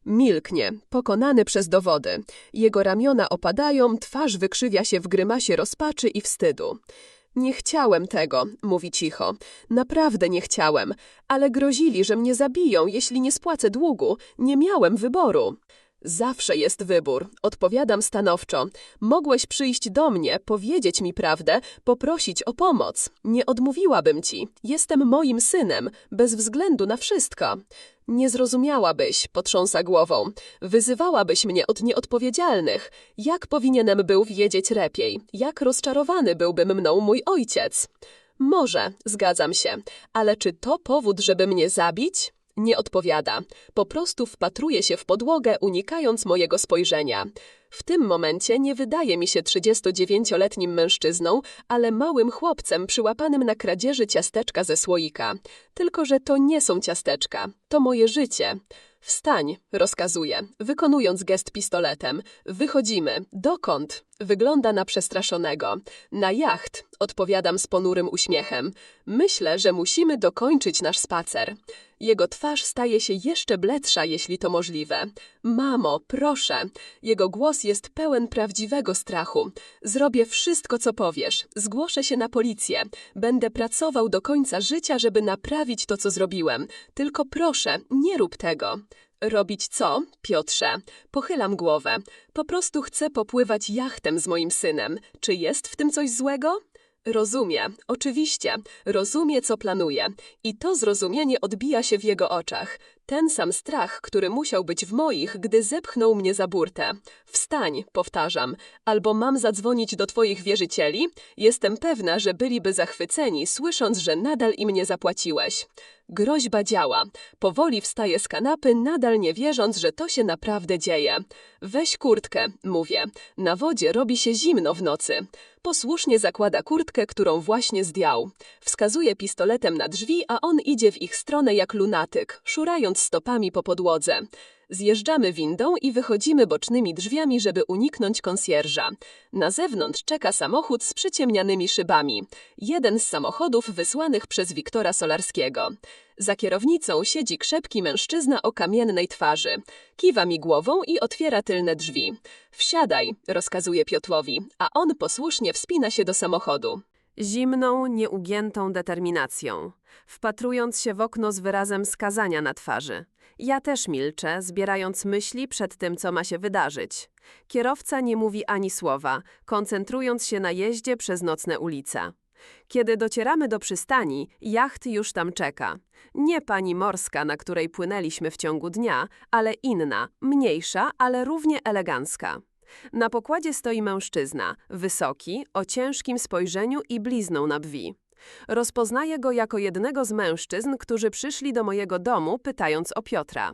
Milknie, pokonany przez dowody. Jego ramiona opadają, twarz wykrzywia się w grymasie rozpaczy i wstydu. Nie chciałem tego, mówi cicho. Naprawdę nie chciałem, ale grozili, że mnie zabiją, jeśli nie spłacę długu. Nie miałem wyboru. Zawsze jest wybór, odpowiadam stanowczo. Mogłeś przyjść do mnie, powiedzieć mi prawdę, poprosić o pomoc. Nie odmówiłabym ci. Jestem moim synem, bez względu na wszystko. Nie zrozumiałabyś, potrząsa głową. Wyzywałabyś mnie od nieodpowiedzialnych. Jak powinienem był wiedzieć lepiej? Jak rozczarowany byłbym mną mój ojciec? Może, zgadzam się, ale czy to powód, żeby mnie zabić? Nie odpowiada. Po prostu wpatruje się w podłogę, unikając mojego spojrzenia. W tym momencie nie wydaje mi się 39-letnim mężczyzną, ale małym chłopcem przyłapanym na kradzieży ciasteczka ze słoika. Tylko że to nie są ciasteczka, to moje życie. Wstań, rozkazuje, wykonując gest pistoletem. Wychodzimy. Dokąd? Wygląda na przestraszonego. Na jacht, odpowiadam z ponurym uśmiechem. Myślę, że musimy dokończyć nasz spacer. Jego twarz staje się jeszcze bledsza, jeśli to możliwe. Mamo, proszę. Jego głos jest pełen prawdziwego strachu. Zrobię wszystko, co powiesz. Zgłoszę się na policję. Będę pracował do końca życia, żeby naprawić to, co zrobiłem. Tylko proszę, nie rób tego. Robić co, Piotrze? Pochylam głowę. Po prostu chcę popływać jachtem z moim synem. Czy jest w tym coś złego? Rozumie, oczywiście, rozumie, co planuje. I to zrozumienie odbija się w jego oczach. Ten sam strach, który musiał być w moich, gdy zepchnął mnie za burtę. Wstań, powtarzam, albo mam zadzwonić do twoich wierzycieli? Jestem pewna, że byliby zachwyceni, słysząc, że nadal im nie zapłaciłeś. Groźba działa. Powoli wstaję z kanapy, nadal nie wierząc, że to się naprawdę dzieje. Weź kurtkę, mówię. Na wodzie robi się zimno w nocy. Posłusznie zakłada kurtkę, którą właśnie zdjął. Wskazuje pistoletem na drzwi, a on idzie w ich stronę jak lunatyk, szurając stopami po podłodze. Zjeżdżamy windą i wychodzimy bocznymi drzwiami, żeby uniknąć konsjerża. Na zewnątrz czeka samochód z przyciemnianymi szybami. Jeden z samochodów wysłanych przez Wiktora Solarskiego. Za kierownicą siedzi krzepki mężczyzna o kamiennej twarzy. Kiwa mi głową i otwiera tylne drzwi. Wsiadaj, rozkazuje Piotrowi, a on posłusznie wspina się do samochodu. Zimną, nieugiętą determinacją, wpatrując się w okno z wyrazem skazania na twarzy. Ja też milczę, zbierając myśli przed tym, co ma się wydarzyć. Kierowca nie mówi ani słowa, koncentrując się na jeździe przez nocne ulice. Kiedy docieramy do przystani, jacht już tam czeka. Nie pani morska, na której płynęliśmy w ciągu dnia, ale inna, mniejsza, ale równie elegancka. Na pokładzie stoi mężczyzna, wysoki, o ciężkim spojrzeniu i blizną na brwi. Rozpoznaję go jako jednego z mężczyzn, którzy przyszli do mojego domu, pytając o Piotra.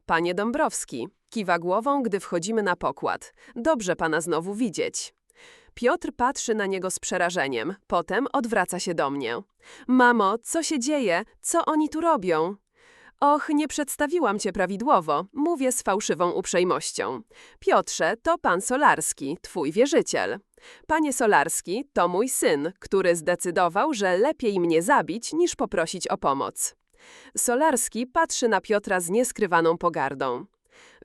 Panie Dąbrowski, kiwa głową, gdy wchodzimy na pokład. Dobrze pana znowu widzieć. Piotr patrzy na niego z przerażeniem, potem odwraca się do mnie. Mamo, co się dzieje? Co oni tu robią? Och, nie przedstawiłam cię prawidłowo, mówię z fałszywą uprzejmością. Piotrze, to pan Solarski, twój wierzyciel. Panie Solarski, to mój syn, który zdecydował, że lepiej mnie zabić, niż poprosić o pomoc. Solarski patrzy na Piotra z nieskrywaną pogardą.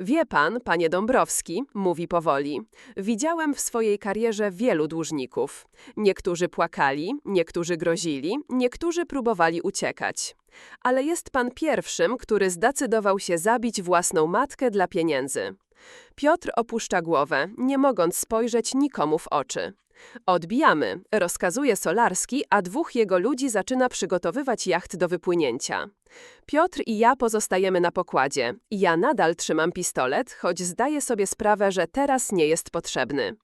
Wie pan, panie Dąbrowski, mówi powoli, widziałem w swojej karierze wielu dłużników. Niektórzy płakali, niektórzy grozili, niektórzy próbowali uciekać. Ale jest pan pierwszym, który zdecydował się zabić własną matkę dla pieniędzy. Piotr opuszcza głowę, nie mogąc spojrzeć nikomu w oczy. Odbijamy, rozkazuje Solarski, a dwóch jego ludzi zaczyna przygotowywać jacht do wypłynięcia. Piotr i ja pozostajemy na pokładzie. Ja nadal trzymam pistolet, choć zdaję sobie sprawę, że teraz nie jest potrzebny.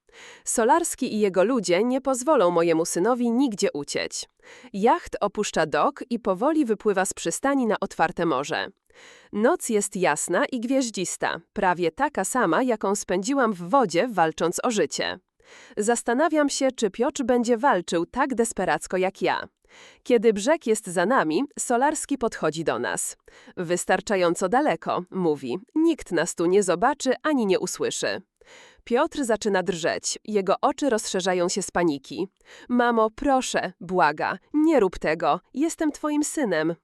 Solarski i jego ludzie nie pozwolą mojemu synowi nigdzie uciec. Jacht opuszcza dok i powoli wypływa z przystani na otwarte morze. Noc jest jasna i gwieździsta, prawie taka sama, jaką spędziłam w wodzie, walcząc o życie. Zastanawiam się, czy Piotr będzie walczył tak desperacko jak ja. Kiedy brzeg jest za nami, Solarski podchodzi do nas. Wystarczająco daleko, mówi. Nikt nas tu nie zobaczy ani nie usłyszy. Piotr zaczyna drżeć. Jego oczy rozszerzają się z paniki. Mamo, proszę, błaga, nie rób tego. Jestem twoim synem.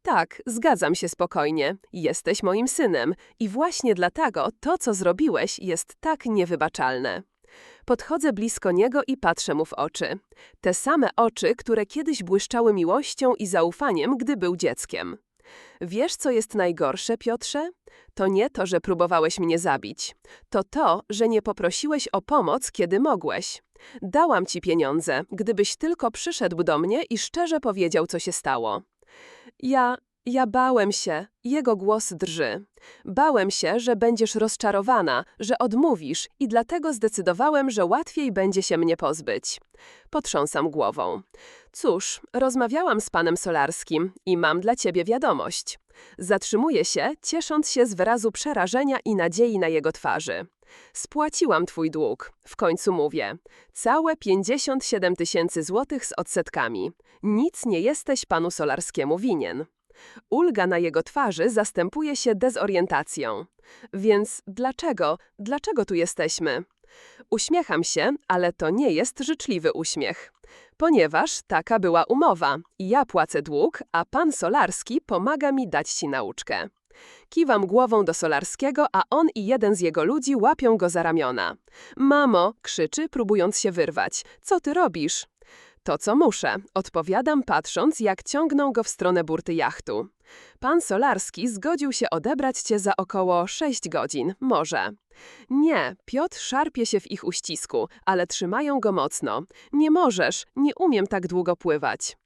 Tak, zgadzam się spokojnie. Jesteś moim synem. I właśnie dlatego to, co zrobiłeś, jest tak niewybaczalne. Podchodzę blisko niego i patrzę mu w oczy. Te same oczy, które kiedyś błyszczały miłością i zaufaniem, gdy był dzieckiem. Wiesz, co jest najgorsze, Piotrze? To nie to, że próbowałeś mnie zabić. To, że nie poprosiłeś o pomoc, kiedy mogłeś. Dałam ci pieniądze, gdybyś tylko przyszedł do mnie i szczerze powiedział, co się stało. Ja bałem się, jego głos drży. Bałem się, że będziesz rozczarowana, że odmówisz i dlatego zdecydowałem, że łatwiej będzie się mnie pozbyć. Potrząsam głową. Cóż, rozmawiałam z panem Solarskim i mam dla ciebie wiadomość. Zatrzymuję się, ciesząc się z wyrazu przerażenia i nadziei na jego twarzy. Spłaciłam twój dług. W końcu mówię. Całe 57 000 złotych z odsetkami. Nic nie jesteś panu Solarskiemu winien. Ulga na jego twarzy zastępuje się dezorientacją. Więc dlaczego tu jesteśmy? Uśmiecham się, ale to nie jest życzliwy uśmiech. Ponieważ taka była umowa. Ja płacę dług, a pan Solarski pomaga mi dać ci nauczkę. Kiwam głową do Solarskiego, a on i jeden z jego ludzi łapią go za ramiona. Mamo, krzyczy, próbując się wyrwać. Co ty robisz? To, co muszę, odpowiadam, patrząc, jak ciągną go w stronę burty jachtu. Pan Solarski zgodził się odebrać cię za około 6 godzin, może. Nie, Piotr szarpie się w ich uścisku, ale trzymają go mocno. Nie możesz, nie umiem tak długo pływać.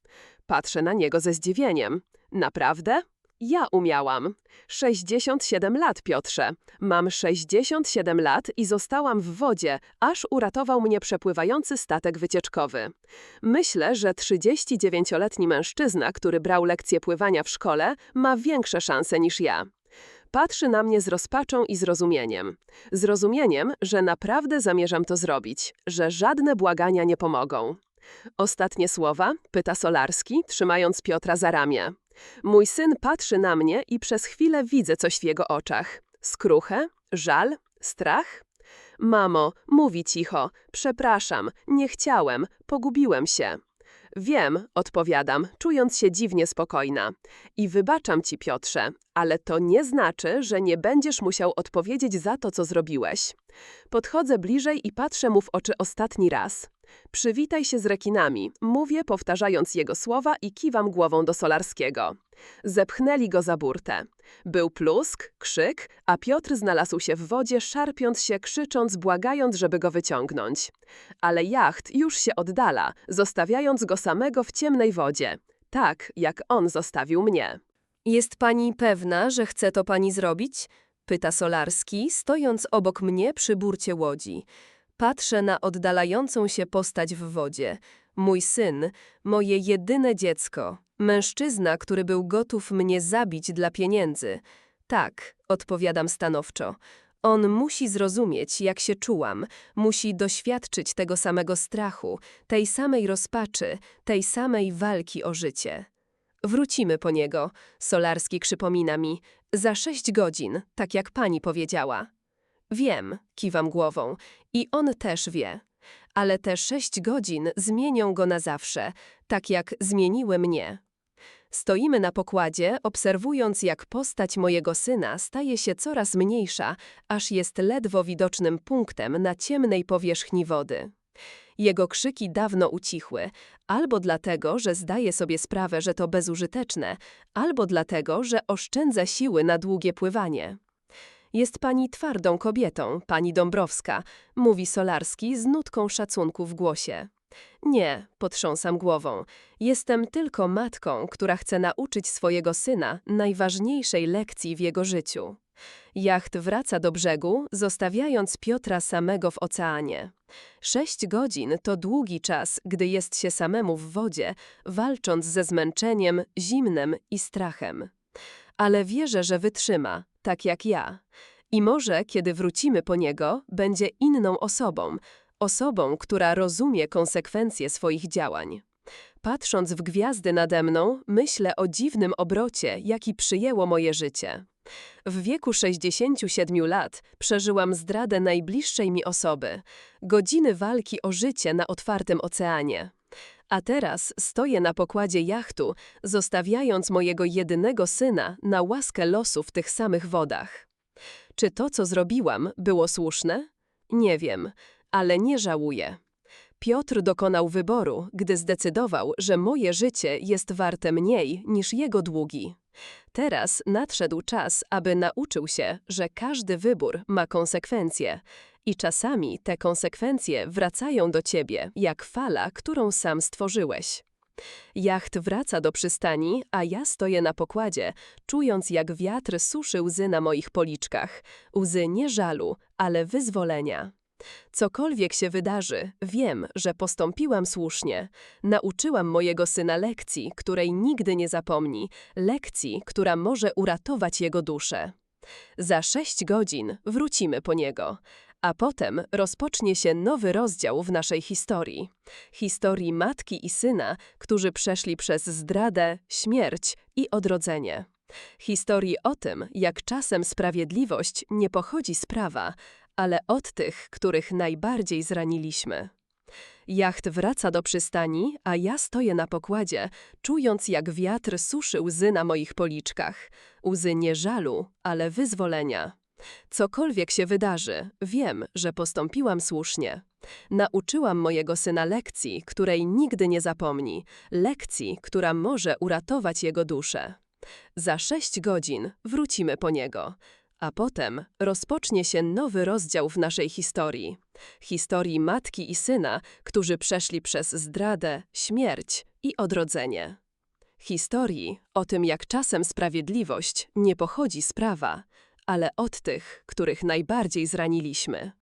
Patrzę na niego ze zdziwieniem. Naprawdę? Ja umiałam. 67 lat, Piotrze. Mam 67 lat i zostałam w wodzie, aż uratował mnie przepływający statek wycieczkowy. Myślę, że 39-letni mężczyzna, który brał lekcje pływania w szkole, ma większe szanse niż ja. Patrzy na mnie z rozpaczą i zrozumieniem. Zrozumieniem, że naprawdę zamierzam to zrobić, że żadne błagania nie pomogą. Ostatnie słowa? Pyta Solarski, trzymając Piotra za ramię. Mój syn patrzy na mnie i przez chwilę widzę coś w jego oczach. Skruchę? Żal? Strach? Mamo, mówi cicho. Przepraszam, nie chciałem, pogubiłem się. Wiem, odpowiadam, czując się dziwnie spokojna. I wybaczam ci, Piotrze, ale to nie znaczy, że nie będziesz musiał odpowiedzieć za to, co zrobiłeś. Podchodzę bliżej i patrzę mu w oczy ostatni raz. Przywitaj się z rekinami, mówię, powtarzając jego słowa i kiwam głową do Solarskiego. Zepchnęli go za burtę. Był plusk, krzyk, a Piotr znalazł się w wodzie, szarpiąc się, krzycząc, błagając, żeby go wyciągnąć. Ale jacht już się oddala, zostawiając go samego w ciemnej wodzie. Tak, jak on zostawił mnie. Jest pani pewna, że chce to pani zrobić? Pyta Solarski, stojąc obok mnie przy burcie łodzi. Patrzę na oddalającą się postać w wodzie. Mój syn, moje jedyne dziecko. Mężczyzna, który był gotów mnie zabić dla pieniędzy. Tak, odpowiadam stanowczo. On musi zrozumieć, jak się czułam. Musi doświadczyć tego samego strachu, tej samej rozpaczy, tej samej walki o życie. Wrócimy po niego, Solarski przypomina mi. Za 6 godzin, tak jak pani powiedziała. Wiem, kiwam głową. I on też wie. Ale te 6 godzin zmienią go na zawsze, tak jak zmieniły mnie. Stoimy na pokładzie, obserwując, jak postać mojego syna staje się coraz mniejsza, aż jest ledwo widocznym punktem na ciemnej powierzchni wody. Jego krzyki dawno ucichły, albo dlatego, że zdaje sobie sprawę, że to bezużyteczne, albo dlatego, że oszczędza siły na długie pływanie. Jest pani twardą kobietą, pani Dąbrowska, mówi Solarski z nutką szacunku w głosie. Nie, potrząsam głową. Jestem tylko matką, która chce nauczyć swojego syna najważniejszej lekcji w jego życiu. Jacht wraca do brzegu, zostawiając Piotra samego w oceanie. 6 godzin to długi czas, gdy jest się samemu w wodzie, walcząc ze zmęczeniem, zimnem i strachem. Ale wierzę, że wytrzyma, tak jak ja. I może, kiedy wrócimy po niego, będzie inną osobą, osobą, która rozumie konsekwencje swoich działań. Patrząc w gwiazdy nade mną, myślę o dziwnym obrocie, jaki przyjęło moje życie. W wieku 67 lat przeżyłam zdradę najbliższej mi osoby, godziny walki o życie na otwartym oceanie. A teraz stoję na pokładzie jachtu, zostawiając mojego jedynego syna na łaskę losu w tych samych wodach. Czy to, co zrobiłam, było słuszne? Nie wiem, ale nie żałuję. Piotr dokonał wyboru, gdy zdecydował, że moje życie jest warte mniej niż jego długi. Teraz nadszedł czas, aby nauczył się, że każdy wybór ma konsekwencje i czasami te konsekwencje wracają do ciebie jak fala, którą sam stworzyłeś. Jacht wraca do przystani, a ja stoję na pokładzie, czując jak wiatr suszy łzy na moich policzkach. Łzy nie żalu, ale wyzwolenia. Cokolwiek się wydarzy, wiem, że postąpiłam słusznie. Nauczyłam mojego syna lekcji, której nigdy nie zapomni, lekcji, która może uratować jego duszę. Za 6 godzin wrócimy po niego, a potem rozpocznie się nowy rozdział w naszej historii. Historii matki i syna, którzy przeszli przez zdradę, śmierć i odrodzenie. Historii o tym, jak czasem sprawiedliwość nie pochodzi z prawa, ale od tych, których najbardziej zraniliśmy. Jacht wraca do przystani, a ja stoję na pokładzie, czując jak wiatr suszy łzy na moich policzkach. Łzy nie żalu, ale wyzwolenia. Cokolwiek się wydarzy, wiem, że postąpiłam słusznie. Nauczyłam mojego syna lekcji, której nigdy nie zapomni, lekcji, która może uratować jego duszę. Za 6 godzin wrócimy po niego, a potem rozpocznie się nowy rozdział w naszej historii. Historii matki i syna, którzy przeszli przez zdradę, śmierć i odrodzenie. Historii o tym, jak czasem sprawiedliwość nie pochodzi z prawa, ale od tych, których najbardziej zraniliśmy.